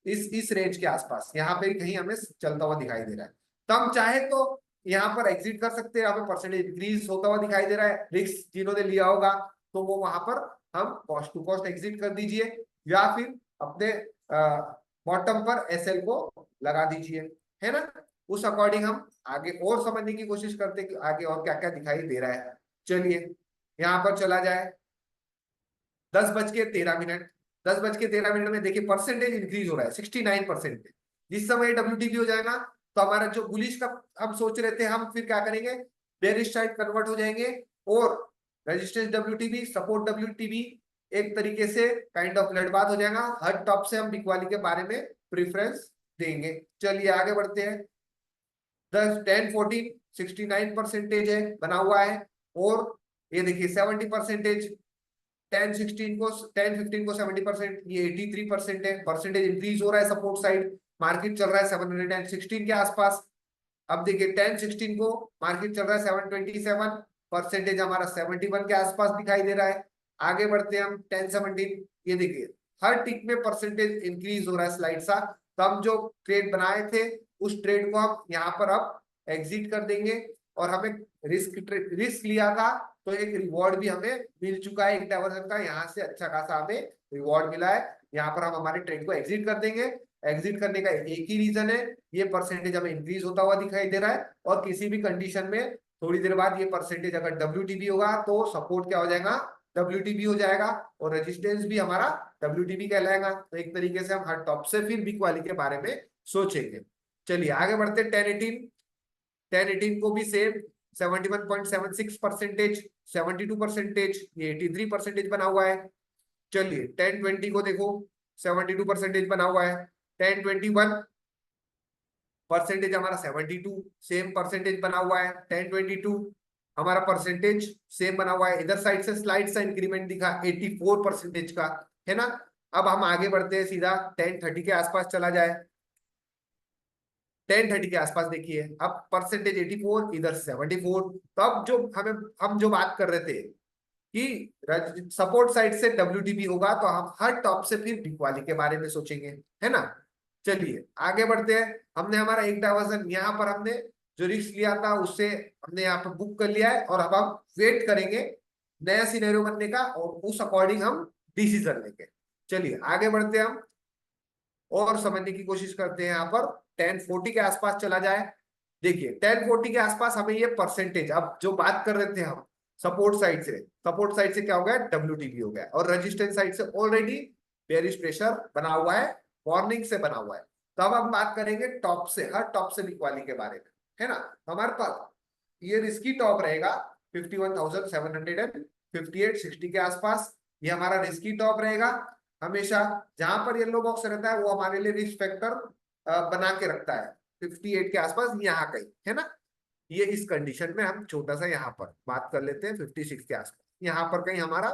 इस रेंज के आसपास यहाँ पे कहीं हमें चलता हुआ दिखाई दे रहा है। तो हम चाहे तो यहाँ पर एग्जिट कर सकते हैं, यहाँ पे परसेंटेज इंक्रीज होता हुआ दिखाई दे रहा है। रिस्क जिन्होंने लिया होगा तो वो वहां पर हम कॉस्ट टू कॉस्ट एग्जिट कर दीजिए, या फिर अपने बॉटम पर एसएल को लगा दीजिए, है ना। उस अकॉर्डिंग हम आगे और समझने की कोशिश करते हैं कि आगे और क्या क्या दिखाई दे रहा है। चलिए यहाँ पर चला जाए 10:13। 10:13 में देखिए परसेंटेज इंक्रीज हो रहा है 69%। जिस समय डब्ल्यूटीपी हो जाएगा तो हमारा जो बुलिश का हम सोच रहे थे, हम फिर क्या करेंगे, बेरिश साइड कन्वर्ट हो जाएंगे और रेजिस्टेंस डब्ल्यूटीपी सपोर्ट डब्ल्यूटीपी एक तरीके से काइंड ऑफ ब्लडबाथ हो जाएगा। हर टॉप से हम बिकवाली के बारे में प्रेफरेंस देंगे। चलिए आगे बढ़ते हैं। 10-14 69% है बना हुआ है। और ये देखिए 70%, 10-15 को 70%, ये 83% है। परसेंटेज इंक्रीज हो रहा है सपोर्ट साइड, मार्केट चल रहा है 716 के आसपास। अब देखिए 10-16 को मार्केट चल रहा है 727, परसेंटेज हमारा 71 के आसपास दिखाई दे रहा है। आगे बढ़ते हैं हम 10-17, ये देखिए हर टिक में परसेंटेज इंक्रीज हो रहा है स्लाइड सा। तो हम जो ट्रेड बनाए थे उस ट्रेड को हम यहाँ पर अब एग्जिट कर देंगे। और हमें रिस्क लिया था तो एक रिवॉर्ड भी हमें मिल चुका है एक डाइवर्जन का, यहाँ से अच्छा खासा हमें रिवॉर्ड मिला है। यहाँ पर हम हमारे ट्रेड को एग्जिट कर देंगे। एग्जिट करने का एक ही रीजन है, ये परसेंटेज हमें इंक्रीज होता हुआ दिखाई दे रहा है। और किसी भी कंडीशन में थोड़ी देर बाद ये परसेंटेज अगर डब्ल्यूटीबी होगा तो सपोर्ट क्या हो जाएगा, डब्ल्यूटीबी हो जाएगा, और रेजिस्टेंस भी हमारा डब्ल्यूटीबी कहलाएगा। तो एक तरीके से हम हर टॉप से फिर बिग वाली के बारे में सोचेंगे। चलिए आगे बढ़ते हैं 10-18 को भी सेम 71.76%, 72%, ये 83% बना हुआ है। चलिए 10-20 को देखो 72% बना हुआ है। 10-21 हमारा 72 सेम परसेंटेज बना हुआ है। 10-22 हमारा परसेंटेज सेम बना हुआ है। इधर साइड से स्लाइड सा इंक्रीमेंट दिखा 84% का, है ना। अब हम आगे बढ़ते हैं सीधा 10-30 के आसपास चला जाए। 10:30 के आसपास देखिए, अब परसेंटेज 84, इधर 74। तो अब जो हम जो बात कर रहे थे कि सपोर्ट साइड से WTB होगा, तो हम हर टॉप से फिर बिग वाली के बारे में सोचेंगे, है ना। चलिए आगे बढ़ते हैं। हमने हमारा एक डायवर्जन यहाँ पर हमने जो रिस्क लिया था उससे हमने यहाँ पर बुक कर लिया है, और अब हम वेट करेंगे नया सिनेरियो बनने का, और उस अकॉर्डिंग हम डिसीजन लेंगे। चलिए आगे बढ़ते हैं हम और समझने की कोशिश करते हैं। यहाँ पर 1040 के आसपास चला जाए। देखिए 1040 के आसपास हमें ये परसेंटेज, अब जो बात कर रहे थे हम सपोर्ट साइड से क्या हो गया, WTB हो गया, और रेजिस्टेंस साइड से ऑलरेडी बेरिश प्रेशर बना हुआ है, वार्निंग से बना हुआ है। तो अब हम बात करेंगे टॉप से, हर टॉप से बिकवाली के बारे में, है ना। हमारे पास ये रिस्की टॉप रहेगा 51,758, 60 के आसपास, ये हमारा रिस्की टॉप रहेगा। हमेशा जहां पर येलो बॉक्स रहता है वो हमारे लिए रिस्क फैक्टर बना के रखता है 58 के आसपास, यहाँ कहीं, है ना। ये इस कंडीशन में हम छोटा सा यहाँ पर बात कर लेते हैं 56 के आसपास, यहाँ पर कहीं हमारा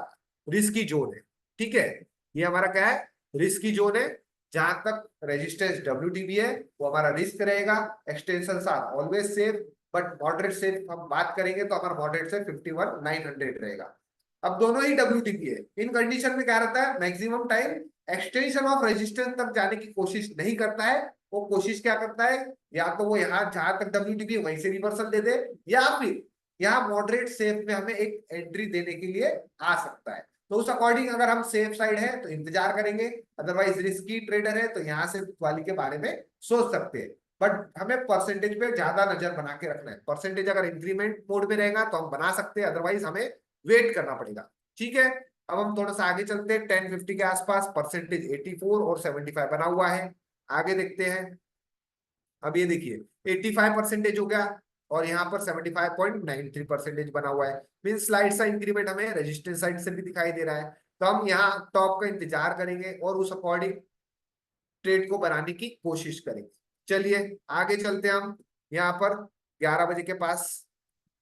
रिस्की जोन है। ठीक है, ये हमारा क्या है, रिस्की जोन है। जहां तक रेजिस्टेंस WTB है वो हमारा रिस्क रहेगा। Extension are always safe, but moderate safe हम बात करेंगे तो हमारा मॉडरेट से 51,900 रहेगा। अब दोनों ही WTB है। इन कंडीशन में क्या रहता है, maximum time extension of resistance तक जाने की कोशिश नहीं करता है। वो कोशिश क्या करता है, या तो वो यहाँ जहां तक WTB वहीं से रिवर्सल दे दे, या फिर यहाँ मॉडरेट सेफ में हमें एक एंट्री देने के लिए आ सकता है। तो उस अकॉर्डिंग अगर हम सेफ साइड है तो इंतजार करेंगे, अदरवाइज रिस्की ट्रेडर है तो यहाँ से वाली के बारे में सोच सकते हैं। बट हमें परसेंटेज पे ज्यादा नजर बना के रखना है। परसेंटेज अगर इंक्रीमेंट मोड में रहेगा तो हम बना सकते हैं, अदरवाइज हमें वेट करना पड़ेगा। ठीक है, अब हम थोड़ा सा आगे चलते हैं। 1050 के आसपास परसेंटेज 84 और 75 बना हुआ है। आगे देखते हैं। अब ये देखिए 85% हो गया, और यहाँ पर 75.93% बना हुआ है। मीन स्लाइड सा इंक्रीमेंट हमें रेजिस्टेंस साइड से भी दिखाई दे रहा है। तो हम यहाँ टॉप का इंतजार करेंगे और उस अकॉर्डिंग ट्रेड को बनाने की कोशिश करेंगे। चलिए आगे चलते हैं हम यहाँ पर 11 बजे के पास,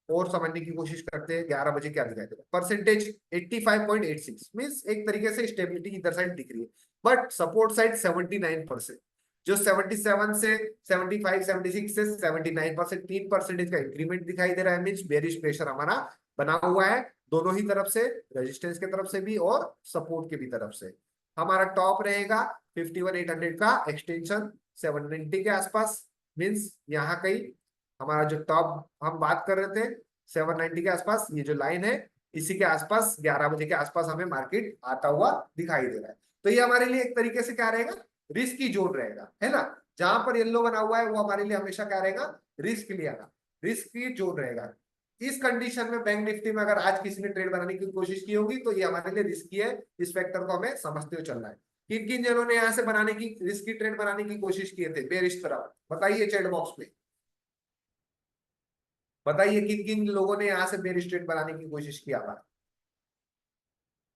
और समझने की कोशिश करते हैं 11 बजे क्या दिखाई दे रहा है। परसेंटेज 85.86 मीन्स एक तरीके से स्टेबिलिटी इधर साइड दिख रही है, बट सपोर्ट साइड 79%। जो 77 से 75, 76 से 79%, 3% का इंक्रीमेंट दिखाई दे रहा है। मीन्स बेरिश प्रेशर हमारा बना हुआ है दोनों ही तरफ से, रेजिस्टेंस के तरफ से भी और सपोर्ट के भी तरफ से। हमारा टॉप रहेगा 51,800 का, एक्सटेंशन 790 के आसपास। मीन्स यहाँ कहीं हमारा जो टॉप हम बात कर रहे थे 790 के आसपास, ये जो लाइन है इसी के आसपास 11 बजे के आसपास हमें मार्केट आता हुआ दिखाई दे रहा है। तो ये हमारे लिए एक तरीके से क्या रहेगा, रिस्क की जोन रहेगा, है ना। जहां पर येलो बना हुआ है वो हमारे लिए हमेशा क्या रहेगा, रिस्क लिया, रिस्क की जोन रहेगा। इस कंडीशन में बैंक निफ्टी में अगर आज किसी ने ट्रेड बनाने की कोशिश की होगी तो ये हमारे लिए रिस्की है। इस फैक्टर को हमें समझते हुए चलना है। किन किन जनों ने यहाँ से बनाने की, रिस्की ट्रेड बनाने की कोशिश किए थे बेरिश तरफ, बताइए चैट बॉक्स में। बताइए किन किन लोगों ने यहाँ से बेयर स्ट्रेट बनाने की कोशिश किया था।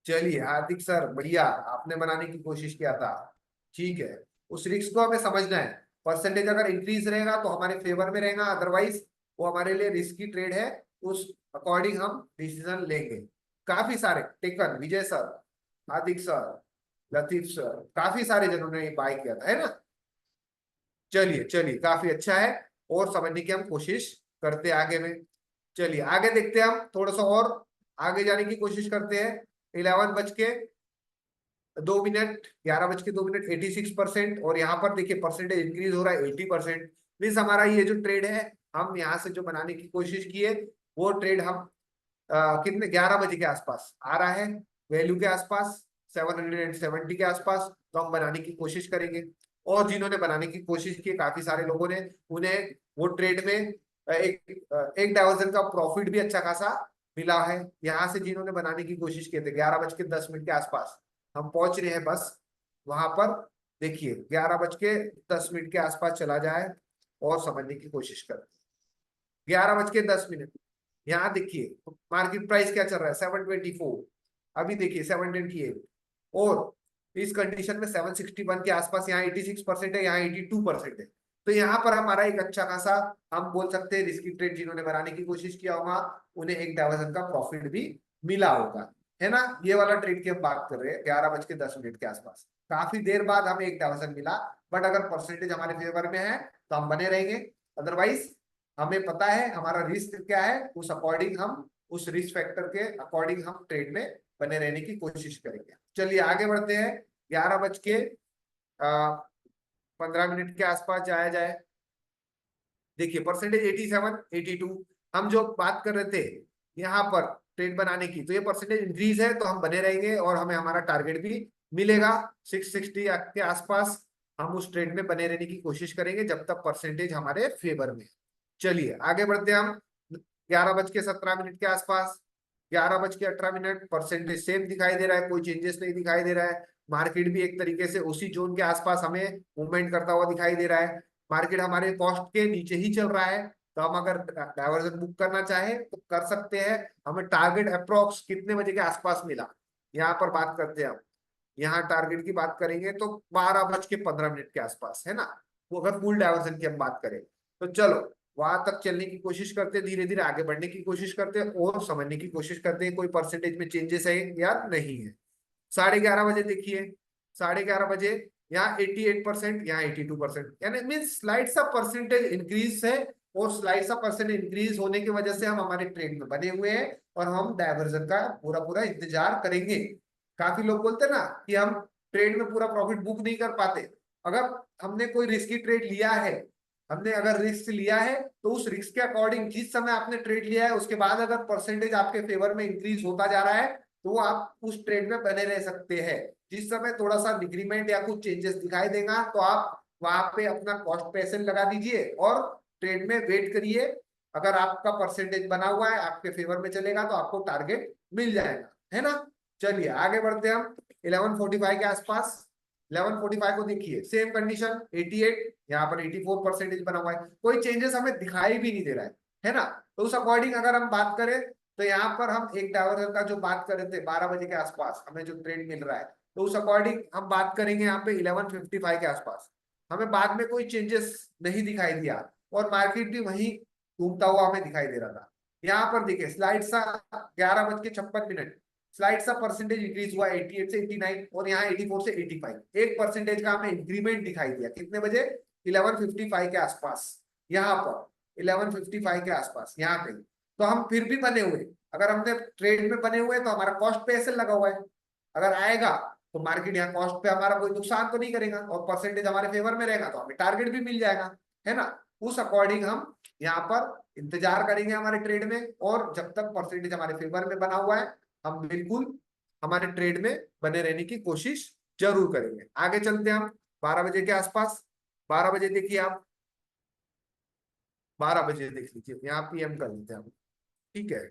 चलिए हार्दिक सर बढ़िया, आपने बनाने की कोशिश किया था। ठीक है, उस रिस्क को हमें समझना है। परसेंटेज अगर इंक्रीज रहेगा तो हमारे फेवर में रहेगा, अदरवाइज वो हमारे लिए रिस्की ट्रेड है। उस अकॉर्डिंग हम डिसीजन लेंगे। काफी सारे टेकन, विजय सर, हार्दिक सर, लतीफ सर, काफी सारे जनों ने बाय किया था, है ना। चलिए चलिए काफी अच्छा है, और समझने की हम कोशिश करते हैं आगे में। चलिए आगे देखते हैं, हम थोड़ा सा और आगे जाने की कोशिश करते हैं। 11 बज के 2 मिनट, 11 बज के 2 मिनट, 86%, और यहाँ पर देखिए परसेंटेज इंक्रीज हो रहा है 80%। मीन्स हमारा ये जो ट्रेड है हम यहाँ से जो बनाने की कोशिश की है वो ट्रेड हम कितने 11 बजे के आसपास आ रहा है, वैल्यू के आसपास 770 के आसपास, तो हम बनाने की कोशिश करेंगे। और जिन्होंने बनाने की कोशिश की, काफी सारे लोगों ने, उन्हें वो ट्रेड में एक डाइवर्जन का प्रॉफिट भी अच्छा खासा मिला है। यहाँ से जिन्होंने बनाने की कोशिश की थी 11 बज के 10 मिनट के आसपास हम पहुंच रहे हैं बस वहां पर। देखिए 11 बज के 10 मिनट के आसपास चला जाए और समझने की कोशिश करते हैं। 11 बज के 10 मिनट, यहाँ देखिए मार्केट प्राइस क्या चल रहा है, 724, अभी देखिए 728, और इस कंडीशन में 761 के आसपास, यहाँ 86% है, यहाँ 82% है। तो यहाँ पर हमारा एक अच्छा खासा, हम बोल सकते हैं रिस्की ट्रेड जिन्होंने बनाने की कोशिश किया होगा उन्हें एक डाइवर्जन का प्रॉफिट भी मिला होगा, है ना। ये वाला ट्रेड की हम बात कर रहे हैं 11 बज के 10 मिनट के आसपास, काफी देर बाद हमें एक डाइवर्जन मिला। बट अगर परसेंटेज हमारे फेवर में है तो हम बने रहेंगे, अदरवाइज हमें पता है हमारा रिस्क क्या है, उस अकॉर्डिंग हम उस रिस्क फैक्टर के अकॉर्डिंग हम ट्रेड में बने रहने की कोशिश करेंगे। चलिए आगे बढ़ते हैं। 11:15 के आसपास जाया जाए। देखिए परसेंटेज 87, 82, हम जो बात कर रहे थे यहाँ पर ट्रेड बनाने की, तो ये परसेंटेज इंक्रीज है तो हम बने रहेंगे और हमें हमारा टारगेट भी मिलेगा 660 के आसपास। हम उस ट्रेड में बने रहने की कोशिश करेंगे जब तक परसेंटेज हमारे फेवर में। चलिए आगे बढ़ते हैं हम। 11:17 के आसपास, 11:18, परसेंटेज सेम दिखाई दे रहा है, कोई चेंजेस नहीं दिखाई दे रहा है। मार्केट भी एक तरीके से उसी जोन के आसपास हमें मूवमेंट करता हुआ दिखाई दे रहा है। मार्केट हमारे कॉस्ट के नीचे ही चल रहा है, तो हम अगर डायवर्जन बुक करना चाहे तो कर सकते हैं। हमें टारगेट अप्रोक्स कितने बजे के आसपास मिला, यहाँ पर बात करते हैं हम। यहाँ टारगेट की बात करेंगे तो 12:15 के आसपास है ना, वो अगर फुल डायवर्जन की हम बात करें तो। चलो वहां तक चलने की कोशिश करते हैं, धीरे धीरे आगे बढ़ने की कोशिश करते हैं और समझने की कोशिश करते हैं कोई परसेंटेज में चेंजेस है या नहीं है। 11:30 देखिए, 11:30 यहाँ 88%, यहाँ 82%, यानी मीन स्लाइड सा परसेंटेज इंक्रीज है। और स्लाइड सा परसेंटेज इंक्रीज होने की वजह से हम हमारे ट्रेड में बने हुए हैं और हम डायवर्जन का पूरा पूरा इंतजार करेंगे। काफी लोग बोलते हैं ना कि हम ट्रेड में पूरा प्रॉफिट बुक नहीं कर पाते। अगर हमने कोई रिस्की ट्रेड लिया है, हमने अगर रिस्क लिया है तो उस रिस्क के अकॉर्डिंग जिस समय आपने ट्रेड लिया है उसके बाद अगर परसेंटेज आपके फेवर में इंक्रीज होता जा रहा है तो आप उस ट्रेड में बने रह सकते हैं। जिस समय थोड़ा सा डिक्रीमेंट या कुछ चेंजेस दिखाई देगा तो आप वहां पे अपना कॉस्ट पैसे लगा दीजिए और ट्रेड में वेट करिए। अगर आपका परसेंटेज बना हुआ है आपके फेवर में चलेगा तो आपको टारगेट मिल जाएगा, है ना। चलिए आगे बढ़ते हैं हम 11:45 के आसपास। 11:45 को देखिए सेम कंडीशन 88, यहाँ पर 84% बना हुआ है, कोई चेंजेस हमें दिखाई भी नहीं दे रहा है ना। तो उस अकॉर्डिंग अगर हम बात करें तो यहाँ पर हम एक डायवर्जन का जो बात कर रहे थे 12 बजे के आसपास हमें जो ट्रेड मिल रहा है, तो उस अकॉर्डिंग हम बात करेंगे यहाँ पे 11:55 के आसपास। हमें बाद में कोई चेंजेस नहीं दिखाई दिया और मार्केट भी वहीं घूमता हुआ हमें दिखाई दे रहा था। यहाँ पर देखिए स्लाइड सा 11:56, स्लाइड सा परसेंटेज इंक्रीज हुआ 88 से 89 और यहाँ 84 से 85, 1% का हमें इंक्रीमेंट दिखाई दिया कितने बजे, 11:55 के आसपास। यहाँ पर 11:55 के आसपास यहाँ कहीं, तो हम फिर भी बने हुए। अगर हमने ट्रेड में बने हुए तो हमारा कॉस्ट पे ऐसे लगा हुआ है, अगर आएगा तो मार्केट यहाँ कॉस्ट पे हमारा कोई नुकसान तो नहीं करेगा और परसेंटेज हमारे फेवर में रहेगा तो हमें टारगेट भी मिल जाएगा, है ना। उस अकॉर्डिंग हम यहाँ पर इंतजार करेंगे हमारे ट्रेड में और जब तक परसेंटेज हमारे फेवर में बना हुआ है हम बिल्कुल हमारे ट्रेड में बने रहने की कोशिश जरूर करेंगे। आगे चलते हैं हम 12 बजे के आसपास। 12 बजे देखिए आप, 12 बजे देख लीजिए, यहाँ पीएम कर लेते हैं हम, ठीक है।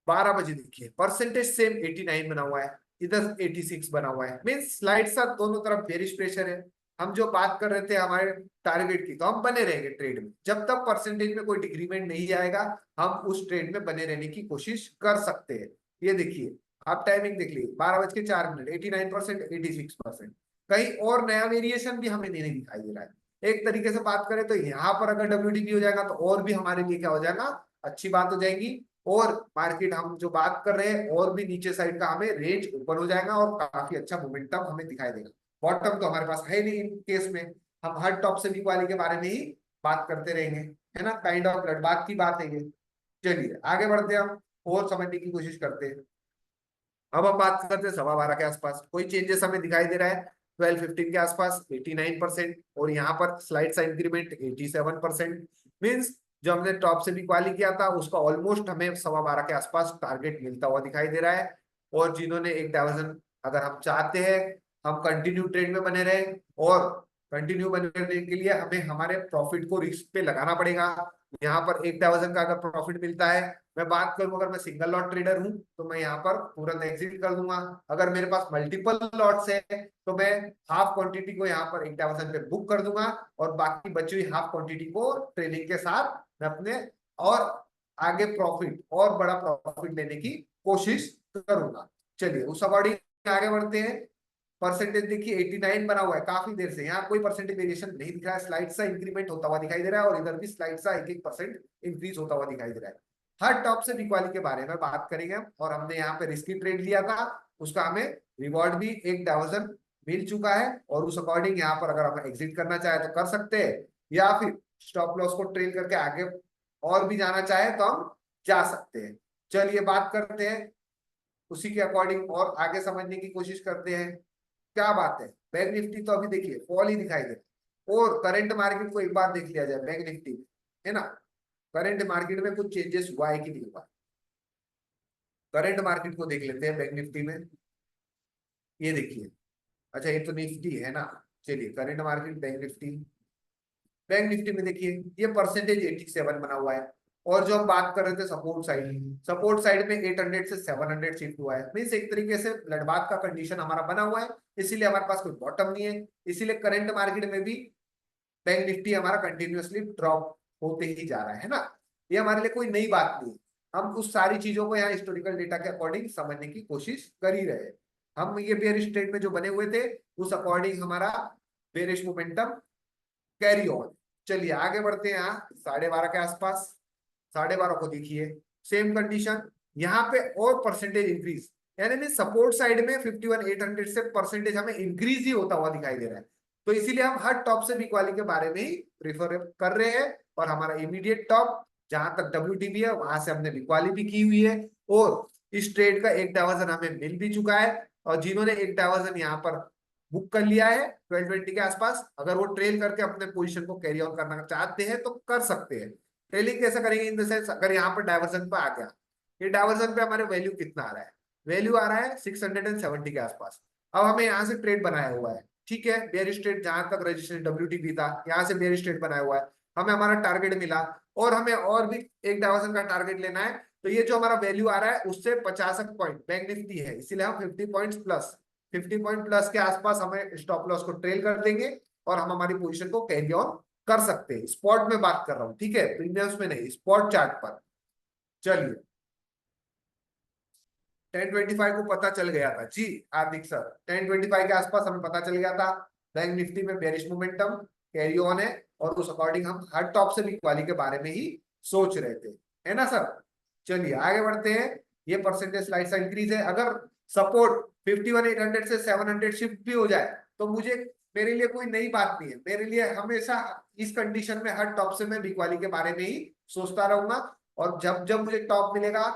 12 बजे देखिए परसेंटेज सेम 89 बना हुआ है, इधर 86 बना हुआ है, मीन स्लाइड सा दोनों तरफ बेरिश प्रेशर है। हम जो बात कर रहे थे हमारे टारगेट की, तो हम बने रहेंगे ट्रेड में जब तक परसेंटेज में कोई डिक्रीमेंट नहीं आएगा। हम उस ट्रेड में बने रहने की कोशिश कर सकते हैं। ये देखिए आप टाइमिंग देख लीजिए 12:04, 89%, 86%, कहीं और नया वेरिएशन भी हमें नहीं दिखाई दे रहा है। एक तरीके से बात करें तो यहाँ पर अगर WTP हो जाएगा तो और भी हमारे लिए क्या हो जाएगा, अच्छी बात हो जाएगी। और मार्केट हम जो बात कर रहे हैं और भी नीचे साइड का हमें रेंज ओपन हो जाएगा और काफी अच्छा मोमेंटम हमें दिखाई देगा। बॉटम तो हमारे पास है नहीं इन केस में, हम हर टॉप से वीक वाले के बारे में ही बात करते रहेंगे, है ना, काइंड ऑफ लड़बाग की बात है ये। चलिए आगे बढ़ते हैं हम और समझने की कोशिश करते हैं। अब हम बात करते हैं 12:15 के आसपास, कोई चेंजेस हमें दिखाई दे रहा है 12:15 के आसपास 89% और यहाँ पर स्लाइड सा इंक्रीमेंट 87%, मीन्स जो हमने टॉप से भी क्वाली किया था उसका ऑलमोस्ट हमें 12:15 के आसपास टारगेट मिलता हुआ दिखाई दे रहा है। और जिन्होंने एक डायवर्जन, अगर हम चाहते हैं हम कंटिन्यू ट्रेड में बने रहे और कंटिन्यू बने रहने के लिए हमें हमारे प्रॉफिट को रिस्क पे लगाना पड़ेगा। यहाँ पर एक डायवर्जन का अगर प्रॉफिट मिलता है, मैं बात करूं अगर मैं सिंगल लॉट ट्रेडर हूं तो मैं यहाँ पर तुरंत एग्जिट कर दूंगा। अगर मेरे पास मल्टीपल लॉट्स है तो मैं हाफ क्वांटिटी को यहाँ पर एक डायवर्जन पे बुक कर दूंगा और बाकी बची हुई हाफ क्वांटिटी को ट्रेलिंग के साथ मैं अपने और आगे प्रॉफिट और बड़ा प्रॉफिट लेने की कोशिश करूंगा। चलिए उस अकॉर्डिंग आगे बढ़ते हैं। परसेंटेज देखिए 89 बना हुआ है काफी देर से, यहाँ कोई परसेंटेज वेरिएशन नहीं दिख रहा है, स्लाइड सा इंक्रीमेंट होता हुआ दिखाई दे रहा है और इधर भी स्लाइड सा 1-1% इंक्रीज होता हुआ दिखाई दे रहा है। हर टॉप से वीक वाली के बारे में बात करेंगे हम, और हमने यहाँ पे रिस्की ट्रेड लिया था उसका हमें रिवॉर्ड भी एक डायवर्जन मिल चुका है, और उस अकॉर्डिंग यहाँ पर अगर हम एग्जिट करना चाहे तो कर सकते हैं, या फिर स्टॉप लॉस को ट्रेल करके आगे और भी जाना चाहे तो हम जा सकते हैं। चलिए बात करते हैं उसी के अकॉर्डिंग और आगे समझने की कोशिश करते हैं। क्या बात है, बैंक निफ्टी तो अभी देखिए फॉल ही दिखाई दे रहा है। और करंट मार्केट को एक बार देख लिया जाए बैंक निफ्टी में, है ना, करंट मार्केट में कुछ चेंजेस हुआ है कि नहीं हुआ। करंट मार्केट को देख लेते हैं बैंक निफ्टी में। ये देखिए, अच्छा ये तो निफ्टी है ना, चलिए current market bank Nifty. Bank Nifty में देखिए ये परसेंटेज 87 बना हुआ है। और जो हम बात कर रहे थे सपोर्ट साइड में 800 से 700 शिफ्ट हुआ है, मीन्स एक तरीके से लड़बात का कंडीशन हमारा बना हुआ है, इसीलिए हमारे पास कोई बॉटम नहीं है। इसीलिए करंट मार्केट में भी बैंक निफ्टी हमारा कंटिन्यूअसली ड्रॉप होते ही जा रहा है ना। ये हमारे लिए कोई नई बात नहीं है, हम उस सारी चीजों को यहाँ हिस्टोरिकल डेटा के अकॉर्डिंग समझने की कोशिश कर ही रहे हैं। हम ये बेयरिश ट्रेड में जो बने हुए थे उस अकॉर्डिंग हमारा बेयरिश मोमेंटम कैरी ऑन। चलिए आगे बढ़ते हैं, यहाँ 12:30 के आसपास, 12:30 को देखिए सेम कंडीशन, यहाँ पे और परसेंटेज इंक्रीज, यानी सपोर्ट साइड में 51,800 से परसेंटेज हमें इंक्रीज ही होता हुआ दिखाई दे रहा है। तो इसीलिए हम हर टॉप से वीक वाली के बारे में ही प्रिफर कर रहे हैं। और हमारा इमीडिएट टॉप जहां तक WTB है वहां से हमने वीक वाली भी की हुई है, और इस ट्रेड का एक डायवर्जन हमें मिल भी चुका है। और जिन्होंने एक डायवर्जन यहाँ पर बुक कर लिया है 1220 के आसपास, अगर वो ट्रेल करके अपने पोजीशन को कैरी ऑन करना चाहते हैं तो कर सकते हैं। ट्रेलिंग कैसे करेंगे, इन द सेंस अगर यहाँ पर डायवर्जन पे आ गया, ये डायवर्जन पे हमारे वैल्यू कितना आ रहा है, वैल्यू आ रहा है 670 के आसपास। अब हमें यहाँ से ट्रेड बनाया हुआ है, ठीक है, बेयर स्ट्रेट जहां तक रजिस्ट्रेशन WTB था यहाँ से बेयर स्ट्रेट बनाया हुआ है, हमें हमारा टारगेट मिला, और हमें और भी एक डायवर्जन का टारगेट लेना है। तो ये जो हमारा वैल्यू आ रहा है उससे 50 पॉइंट बैंक निफ्टी है, इसीलिए हम 50 पॉइंट प्लस के आसपास हमें स्टॉप लॉस को ट्रेल कर देंगे, और हम हमारी पोजीशन को कैरी ऑन कर सकते हैं। स्पॉट में बात कर रहा हूं, ठीक है, प्रीमियम्स में नहीं, स्पॉट चार्ट पर। चलिए 1025 को पता चल गया था जी हार्दिक सर, 1025 के आसपास हमें पता चल गया था बैंक निफ्टी में बेरिश मोमेंटम कैरी ऑन है, और उस अकॉर्डिंग हम हर टॉप से वीक वाली के बारे में ही सोच रहे थे, है ना सर। चलिए आगे बढ़ते हैं, ये परसेंटेज स्लाइड सा इंक्रीज है, अगर सपोर्ट 51,800 से 700 शिफ्ट भी हो जाए तो मुझे, मेरे लिए कोई नई बात नहीं है, मेरे लिए हमेशा इस कंडीशन में हर टॉप से मैं वीक वाली के बारे में ही सोचता रहूंगा। और जब जब मुझे टॉप मिलेगा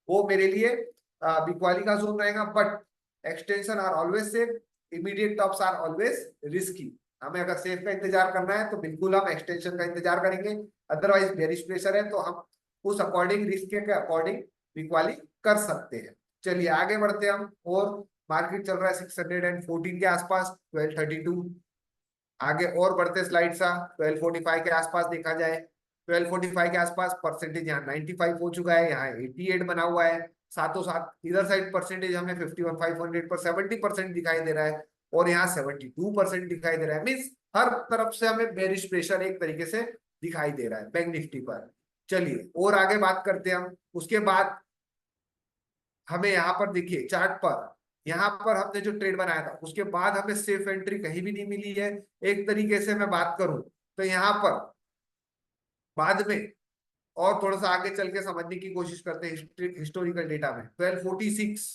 वो मेरे लिए बिकवाली का जोन रहेगा, but extension are always safe, immediate tops are always risky. हमें अगर सेफ का इंतजार करना है तो बिल्कुल हम एक्सटेंशन का इंतजार करेंगे, अदरवाइज बेरिश प्रेशर है तो हम उस अकॉर्डिंग रिस्क के अकॉर्डिंग बिकवाली कर सकते हैं। चलिए आगे बढ़ते हैं हम, और मार्केट चल रहा है 614 के आसपास, 1232। आगे और बढ़ते स्लाइड सा, 1245 के आसपास देखा जाए, 1245 के आसपास परसेंटेज यहाँ 95 हो चुका है, यहाँ 88 बना हुआ है। साथों साथ इधर साइड परसेंटेज हमें 51,500 पर 70% दिखाई दे रहा है, और यहाँ 72% दिखाई दे रहा है, मीन्स हर तरफ से हमें बेरिश प्रेशर एक तरीके से दिखाई दे रहा है बैंक निफ्टी पर। चलिए और आगे बात करते हैं हम, उसके बाद हमें यहाँ पर देखिए चार्ट पर, यहाँ पर हमने जो ट्रेड बनाया था उसके बाद हमें सेफ एंट्री कहीं भी नहीं मिली है। एक तरीके से मैं बात करूं तो यहाँ पर बाद में और थोड़ा सा आगे चल के समझने की कोशिश करते हैं हिस्टोरिकल डेटा में, 1246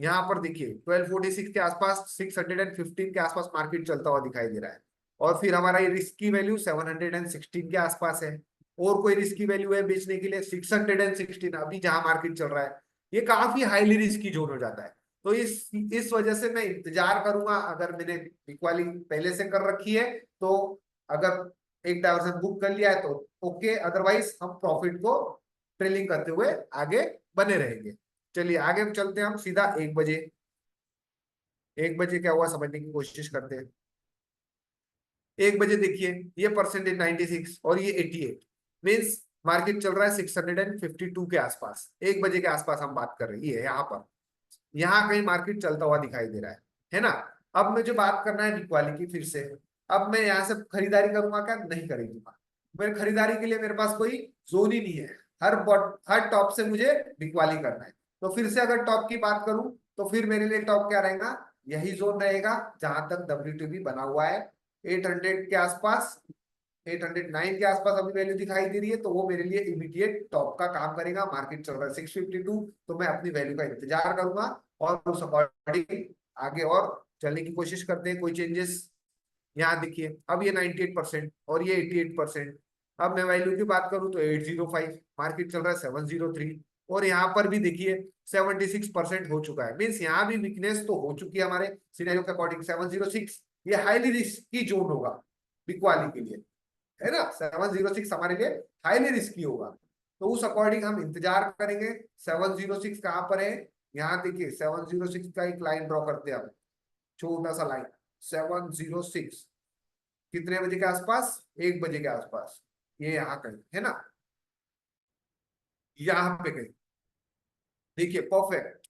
यहाँ पर देखिए 1246 के आसपास, 615 के आसपास मार्केट चलता हुआ दिखाई दे रहा है। और फिर हमारा ये रिस्क की वैल्यू 716 के आसपास है, और कोई रिस्क की वैल्यू है बेचने के लिए 616 अभी जहां मार्केट चल रहा है, ये काफी हाईली रिस्की जोन हो जाता है। तो इस वजह से मैं इंतजार करूंगा, अगर मैंने इक्वाली पहले से कर रखी है तो अगर एक डायवर्सन बुक कर लिया है तो ओके, अदरवाइज हम प्रॉफिट को ट्रेलिंग करते हुए आगे बने रहेंगे। चलिए आगे चलते हैं हम सीधा 1 बजे। 1 बजे क्या हुआ समझने की कोशिश करते हैं। 1 बजे देखिए ये परसेंटेज 96 और ये 88, मीन्स मार्केट चल रहा है 652 के आसपास, 1 बजे के आसपास हम बात कर रहे हैं, ये यहाँ पर, यहाँ कहीं मार्केट चलता हुआ दिखाई दे रहा है ना। अब मुझे बात करना है बिकवाली की फिर से। अब मैं यहाँ से खरीदारी करूंगा क्या, नहीं खरीदूंगा, मेरे खरीदारी के लिए मेरे पास कोई जोन ही नहीं है, हर टॉप से मुझे बिकवाली करना है। तो फिर से अगर टॉप की बात करूं तो फिर मेरे लिए टॉप क्या रहेगा, यही जोन रहेगा जहां तक WTB बना हुआ है, 800 के आसपास, 809 के आसपास अभी वैल्यू दिखाई दे रही है, तो वो मेरे लिए इमीडिएट टॉप का काम करेगा। मार्केट चल रहा है 652, तो मैं अपनी वैल्यू का इंतजार करूंगा और उस अकॉर्डिंग आगे और चलने की कोशिश करते हैं, कोई चेंजेस। यहाँ देखिए अब ये 98% और ये 88%। अब मैं वैल्यू की बात करूं तो 805, मार्केट चल रहा है 703। और यहाँ पर भी देखिए 76% हो चुका है, मीन्स यहाँ भी वीकनेस तो हो चुकी है हमारे सिनेरियो के अकॉर्डिंग। 706 ये हाईली रिस्की जोन होगा बिकवाली के लिए, है ना। 706 हमारे लिए हाईली रिस्की होगा, तो उस अकॉर्डिंग हम इंतजार करेंगे। 706 कहाँ पर है, यहाँ देखिए 706 का एक लाइन ड्रॉ करते हैं हम, छोटा सा लाइन। 706 कितने बजे के आसपास, 1 बजे के आसपास, ये यहाँ कहीं है ना, यहाँ पे कहीं देखिए परफेक्ट।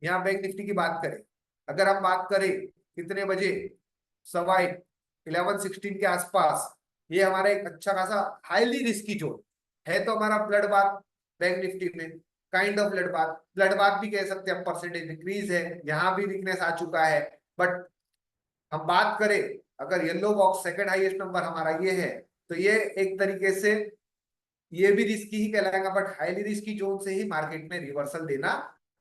यहाँ बैंक निफ्टी की बात करें, अगर हम बात करें कितने बजे, 11:16 के आसपास, ये हमारा एक अच्छा खासा हाईली रिस्की जोन है। तो हमारा ब्लड बाथ बैंक निफ्टी में, काइंड ऑफ ब्लड बाथ भी कह सकते हैं, परसेंटेज इंक्रीज है, यहाँ भी वीकनेस आ चुका है। बट हम बात करें, अगर yellow box second highest number हमारा ये है, तो ये एक तरीके से ये भी रिस्की ही कहलाएगा, बट हाईली रिस्की जोन से ही मार्केट ने रिवर्सल देना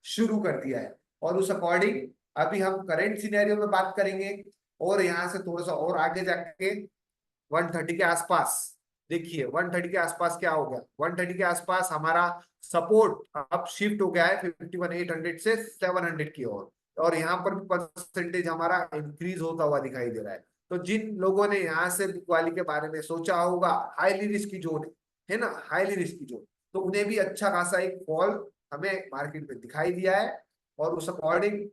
शुरू कर दिया है। और उस अकॉर्डिंग अभी हम करंट सिनेरियो में बात करेंगे, और यहाँ से थोड़ा सा और आगे जाके 130 के आसपास देखिए, 130 के आसपास क्या हो गया, 130 के आसपास हमारा सपोर्ट अब शिफ्ट हो गया है 51,800 से 700 की ओर, और यहाँ पर भी परसेंटेज हमारा इंक्रीज होता हुआ दिखाई दे रहा है। तो जिन लोगों ने यहाँ से बिकवाली के बारे में सोचा होगा, हाईली रिस्की जोन है ना, हाईली रिस्की जोन, तो उन्हें भी अच्छा खासा एक फॉल हमें मार्केट में दिखाई दिया है। और उस अकॉर्डिंग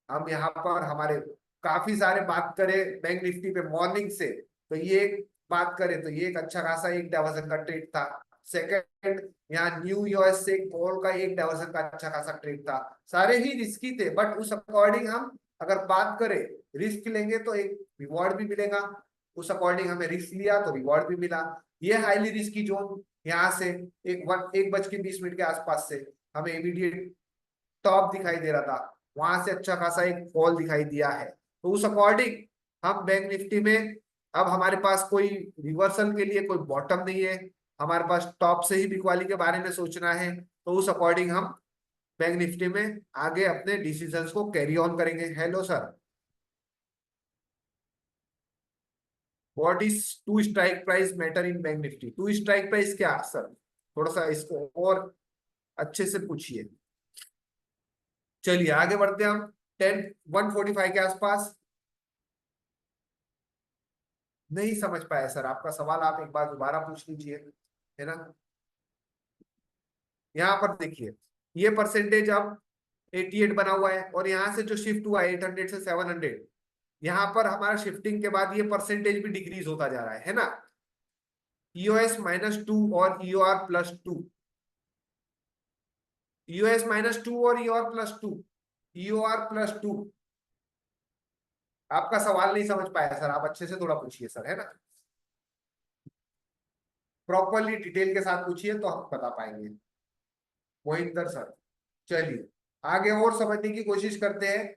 हम यहाँ पर हमारे काफी सारे बात करें बैंक निफ्टी पे मॉर्निंग से, तो ये बात करें तो ये एक अच्छा खासा एक डाइवर्जन का ट्रेड था। सेकंड, यहाँ न्यू यूएस से कॉल का एक डाइवर्जन का अच्छा खासा ट्रेड था। सारे ही रिस्की थे, बट उस अकॉर्डिंग हम अगर बात करें, रिस्क लेंगे तो एक रिवॉर्ड भी मिलेगा, उस अकॉर्डिंग हमें रिस्क लिया तो रिवॉर्ड भी मिला। ये हाईली रिस्की जोन यहाँ से 1:20 के आसपास से हमें इमीडिएट टॉप दिखाई दे रहा था, वहां से अच्छा खासा एक फॉल दिखाई दिया है। तो उस अकॉर्डिंग हम बैंक निफ्टी में, अब हमारे पास कोई रिवर्सल के लिए कोई बॉटम नहीं है, हमारे पास टॉप से ही बिकवाली के बारे में सोचना है। तो उस अकॉर्डिंग हम बैंक निफ्टी में आगे अपने डिसीजंस को कैरी ऑन करेंगे। Hello sir, what is two strike price matter in bank Nifty? Two strike price क्या सर, थोड़ा सा इसको और अच्छे से पूछिए। चलिए आगे बढ़ते हैं हम। 145 के आसपास नहीं समझ पाए सर, आपका सवाल आप एक बार दोबारा पूछ लीजिए, है ना। यहाँ पर देखिए ये परसेंटेज अब 88 बना हुआ है, और यहाँ से जो शिफ्ट हुआ है 800 से 700, यहाँ पर हमारा शिफ्टिंग के बाद ये परसेंटेज भी डिक्रीज होता जा रहा है ना। EOS-2 और EOR+2, EOS-2 और EOR+2, EOR+2। आपका सवाल नहीं समझ पाया सर, आप अच्छे से थोड़ा पूछिए सर, है ना, प्रॉपरली डिटेल के साथ पूछिए तो हम बता पाएंगे। मोहिंदर सर, चलिए आगे और समझने की कोशिश करते हैं।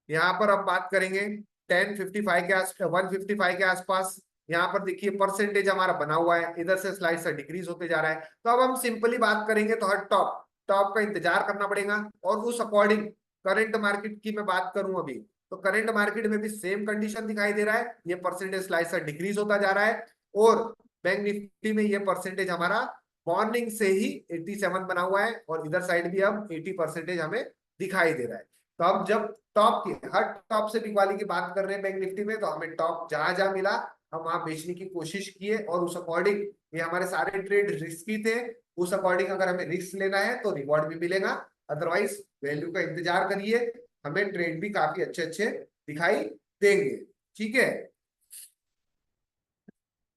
यहाँ पर हम बात करेंगे 1055 के आस 155 के आसपास। यहाँ पर देखिए परसेंटेज हमारा बना हुआ है, इधर से स्लाइड से डिक्रीज होते जा रहा है। तो अब हम सिंपली बात करेंगे तो हर टॉप टॉप का इंतजार करना पड़ेगा, और उस अकॉर्डिंग करंट मार्केट की मैं बात करूं अभी, तो करंट मार्केट में भी सेम कंडीशन दिखाई दे रहा है, ये परसेंटेज स्लाइड से डिक्रीज होता जा रहा है। और बैंक निफ्टी में ये परसेंटेज हमारा मॉर्निंग से ही 87 बना हुआ है, और इधर साइड भी अब 80% हमें दिखाई दे रहा है। तो अब जब टॉप की हर टॉप से बिकवाली की बात कर रहे हैं बैंक निफ्टी में, तो हमें टॉप जहां जहां मिला हम वहां बेचने की कोशिश किए, और उस अकॉर्डिंग ये हमारे सारे ट्रेड रिस्की थे। उस अकॉर्डिंग अगर हमें रिस्क लेना है तो रिवॉर्ड भी मिलेगा, अदरवाइज वैल्यू का इंतजार करिए, हमें ट्रेड भी काफी अच्छे अच्छे दिखाई देंगे। ठीक है,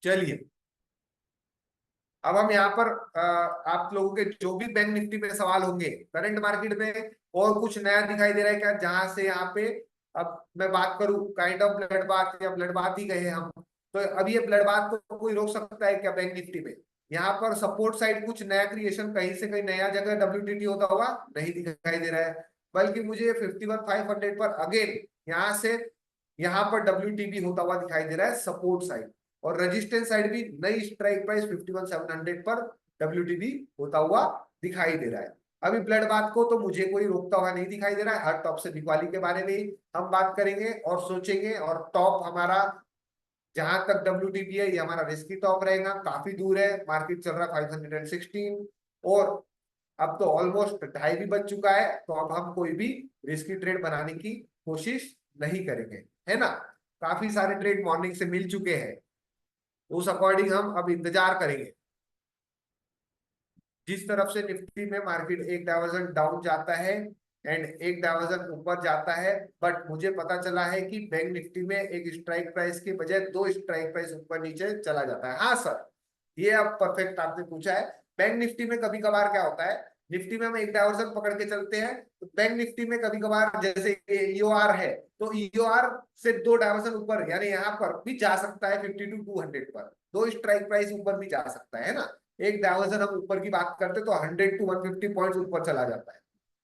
चलिए अब हम यहाँ पर आप लोगों के जो भी बैंक निफ्टी में सवाल होंगे, करंट मार्केट में और कुछ नया दिखाई दे रहा है क्या, जहां से यहाँ पे अब मैं बात करूं काइंड ऑफ ब्लड बाथ या ब्लड बाथ ही कहे हम, तो अब ये ब्लड बाथ को कोई रोक सकता है क्या बैंक निफ्टी में? यहाँ पर सपोर्ट साइड कुछ नया क्रिएशन कहीं से कहीं नया जगह WTT होता हुआ नहीं दिखाई दे रहा है, बल्कि मुझे 51,500 पर अगेन यहाँ से यहाँ पर WTB होता हुआ दिखाई दे रहा है सपोर्ट साइड, और रेजिस्टेंस साइड भी नई स्ट्राइक प्राइस 51,700 पर WTB होता हुआ दिखाई दे रहा है। अभी ब्लड बात को तो मुझे कोई रोकता हुआ नहीं दिखाई दे रहा है, हर टॉप से बिकवाली के बारे में ही हम बात करेंगे और सोचेंगे। और टॉप हमारा जहां तक WTP है ये हमारा रिस्की टॉप रहेगा, काफी दूर है, मार्केट चल रहा है 516। और अब तो ऑलमोस्ट 2:30 भी बज चुका है, तो अब हम कोई भी रिस्की ट्रेड बनाने की कोशिश नहीं करेंगे, है ना। काफी सारे ट्रेड मॉर्निंग से मिल चुके हैं, उस अकॉर्डिंग हम अब इंतजार करेंगे। जिस तरफ से निफ्टी में मार्केट एक डाइवर्जन डाउन जाता है एंड एक डाइवर्जन ऊपर जाता है, बट मुझे पता चला है कि बैंक निफ्टी में एक स्ट्राइक प्राइस के बजाय 2 स्ट्राइक प्राइस ऊपर नीचे चला जाता है। हाँ सर, ये अब परफेक्ट आपने पूछा है। बैंक निफ्टी में कभी कभार क्या होता है, निफ्टी में हम एक डाइवर्जन पकड़ के चलते हैं, तो बैंक निफ्टी में कभी कभार जैसे ईओआर है, तो ईओआर से 2 डाइवर्जन ऊपर यानी यहाँ पर भी जा सकता है 50 to 200 पर, 2 स्ट्राइक प्राइस ऊपर भी जा सकता है ना। एक डाइवर्जन हम ऊपर की बात करते तो 100 to 150 पॉइंट ऊपर चला जाता है।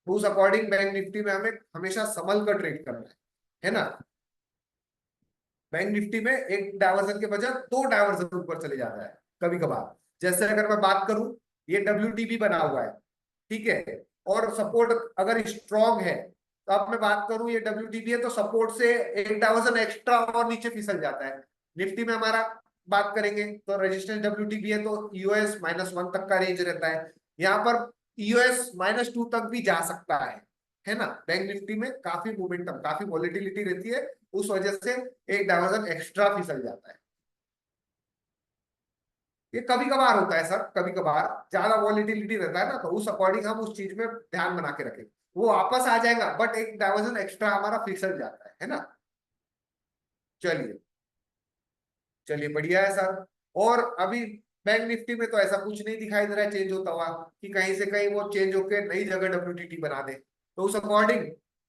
तो उस अकॉर्डिंग बैंक निफ्टी में हमें हमेशा संभल कर ट्रेड करना है ना। बैंक निफ्टी में एक डाइवर्जन के बजाय 2 डाइवर्जन ऊपर चले जाता है कभी कभार। जैसे अगर मैं बात करूं, ये WTP बना हुआ है, ठीक है, और सपोर्ट अगर स्ट्रॉन्ग है, तो अब मैं बात करूं ये WTP है तो सपोर्ट से एक डाइवर्जन एक्स्ट्रा और नीचे फिसल जाता है। निफ्टी में हमारा बात करेंगे तो रेजिस्टेंस WTP है तो यूएस -1 तक का रेंज रहता है, यहाँ पर यूएस -2 तक भी जा सकता है ना। बैंक निफ्टी में काफी मोमेंटम, काफी वॉलेटिलिटी रहती है, उस वजह से एक डाइवर्जन एक्स्ट्रा फिसल जाता है। ये कभी कभार होता है सर, कभी कभार ज्यादा वॉलिटिलिटी रहता है ना, तो उस अकॉर्डिंग हम उस चीज में ध्यान बना के रखें। वो वापस आ जाएगा बट एक डाइवर्जन एक्स्ट्रा हमारा फिसल जाता है ना। चलिए, चलिए बढ़िया है सर। और अभी बैंक निफ्टी में तो ऐसा कुछ नहीं दिखाई दे रहा है चेंज होता हुआ, कि कहीं से कहीं वो चेंज होकर नई जगह WTT बना दे। तो उस अकॉर्डिंग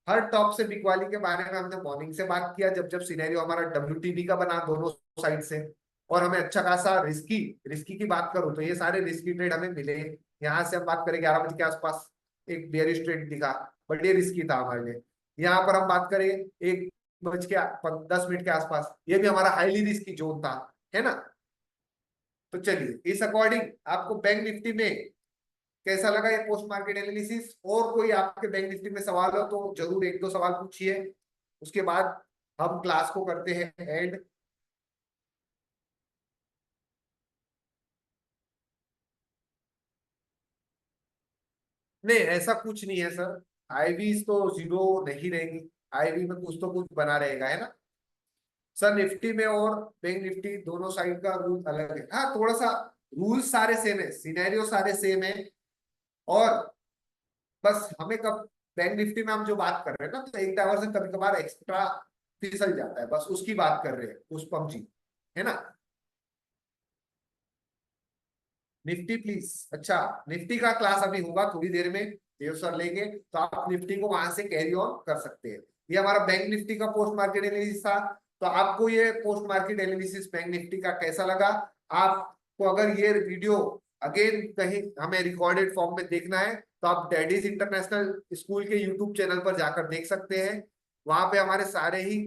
हर टॉप से बिकवाली के बारे में हमने मॉर्निंग से बात किया, जब जब सिनेरियो हमारा WTP का बना दोनों साइड से, और हमें अच्छा खासा रिस्की रिस्की की बात करूं तो ये सारे रिस्की ट्रेड हमें मिले। यहाँ से हम बात करें 11 बजे के आसपास एक बेयरिश ट्रेड दिखा, बट ये रिस्की था हमारे लिए। यहाँ पर हम बात करें 1 बज के 10 मिनट के आसपास, ये भी हमारा हाईली रिस्की जोन था, है ना। तो चलिए, इस अकॉर्डिंग आपको बैंक निफ्टी में कैसा लगा ये पोस्ट मार्केट एनालिसिस? और कोई आपके बैंक निफ्टी में सवाल हो तो जरूर 1-2 सवाल पूछिए, उसके बाद हम क्लास को करते हैं एंड। नहीं, ऐसा कुछ नहीं है सर, आईवीज तो जीरो नहीं रहेंगी, आईवी में कुछ तो कुछ बना रहेगा, है ना। सर निफ्टी में और बैंक निफ्टी दोनों साइड का रूल अलग है, हाँ थोड़ा सा रूल सारे सेम है, सिनेरियो सारे सेम है। और बस हमें कब बैंक निफ्टी में हम जो बात कर रहे हैं ना, तो एक डाइवर्जन कभी कभार एक्स्ट्रा फिसल जाता है, बस उसकी बात कर रहे हैं पुष्पम जी, है ना। निफ्टी प्लीज, अच्छा, निफ्टी का क्लास अभी होगा थोड़ी देर में, देव सर लेंगे, तो आप निफ्टी को वहां से कैरी ऑन कर सकते हैं। ये हमारा बैंक निफ्टी का पोस्ट मार्केट एनालिसिस था। तो आपको ये post market analysis bank Nifty का कैसा लगा? आपको अगर ये वीडियो अगेन कहीं हमें रिकॉर्डेड फॉर्म में देखना है, तो आप डैडीज इंटरनेशनल स्कूल के यूट्यूब चैनल पर जाकर देख सकते हैं। वहां पे हमारे सारे ही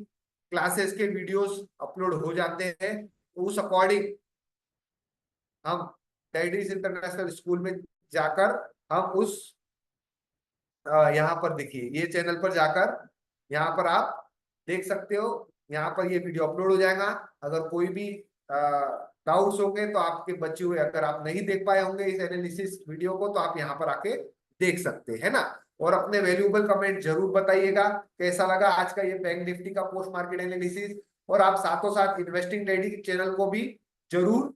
क्लासेस के वीडियोस अपलोड हो जाते हैं, तो उस अकॉर्डिंग हम डैडीज इंटरनेशनल स्कूल में जाकर हम उस यहाँ पर देखिए, ये चैनल पर जाकर यहाँ पर आप देख सकते हो, यहाँ पर ये वीडियो अपलोड हो जाएगा। अगर कोई भी डाउट्स होंगे तो आपके बचे हुए, अगर आप नहीं देख पाए होंगे इस एनालिसिस वीडियो को, तो आप यहाँ पर आके देख सकते हैं ना। और अपने वैल्यूएबल कमेंट जरूर बताइएगा कैसा लगा आज का ये बैंक निफ्टी का पोस्ट मार्केट एनालिसिस। और आप साथों साथ इन्वेस्टिंग डैडी चैनल को भी जरूर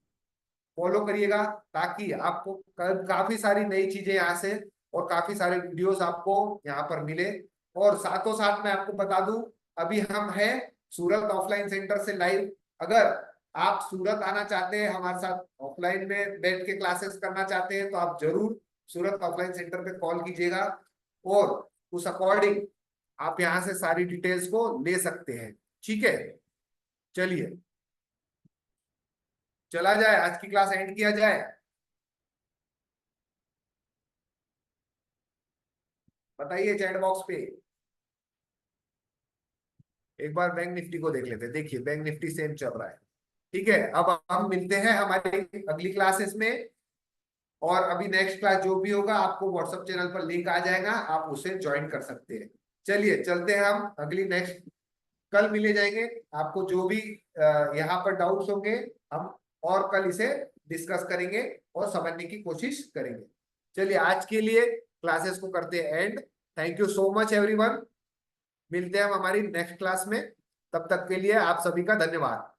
फॉलो करिएगा, ताकि आपको काफी सारी नई चीजें यहाँ से और काफी सारे वीडियोस आपको यहाँ पर मिले। और साथों साथ मैं आपको बता दूं, अभी हम हैं सूरत ऑफलाइन सेंटर से लाइव। अगर आप सूरत आना चाहते हैं, हमारे साथ ऑफलाइन में बैठ के क्लासेस करना चाहते हैं, तो आप जरूर सूरत ऑफलाइन सेंटर पे कॉल कीजिएगा, और उस अकॉर्डिंग आप यहाँ से सारी डिटेल्स को ले सकते हैं, ठीक है। चलिए, चला जाए, आज की क्लास एंड किया जाए। बताइए चैट बॉक्स पे। एक बार बैंक निफ्टी को देख लेते हैं, देखिए बैंक निफ्टी सेम चल रहा है, ठीक है। अब हम मिलते हैं हमारी अगली क्लासेस में। और अभी नेक्स्ट क्लास जो भी होगा आपको व्हाट्सएप चैनल पर लिंक आ जाएगा, आप उसे ज्वाइन कर सकते हैं। चलिए चलते हैं हम अगली नेक्स्ट, कल मिले जाएंगे। आपको जो भी यहाँ पर डाउट्स होंगे हम और कल इसे डिस्कस करेंगे और समझने की कोशिश करेंगे। चलिए आज के लिए क्लासेस को करते हैं and. Thank you so much everyone. मिलते हैं हम हमारी नेक्स्ट क्लास में। तब तक के लिए आप सभी का धन्यवाद।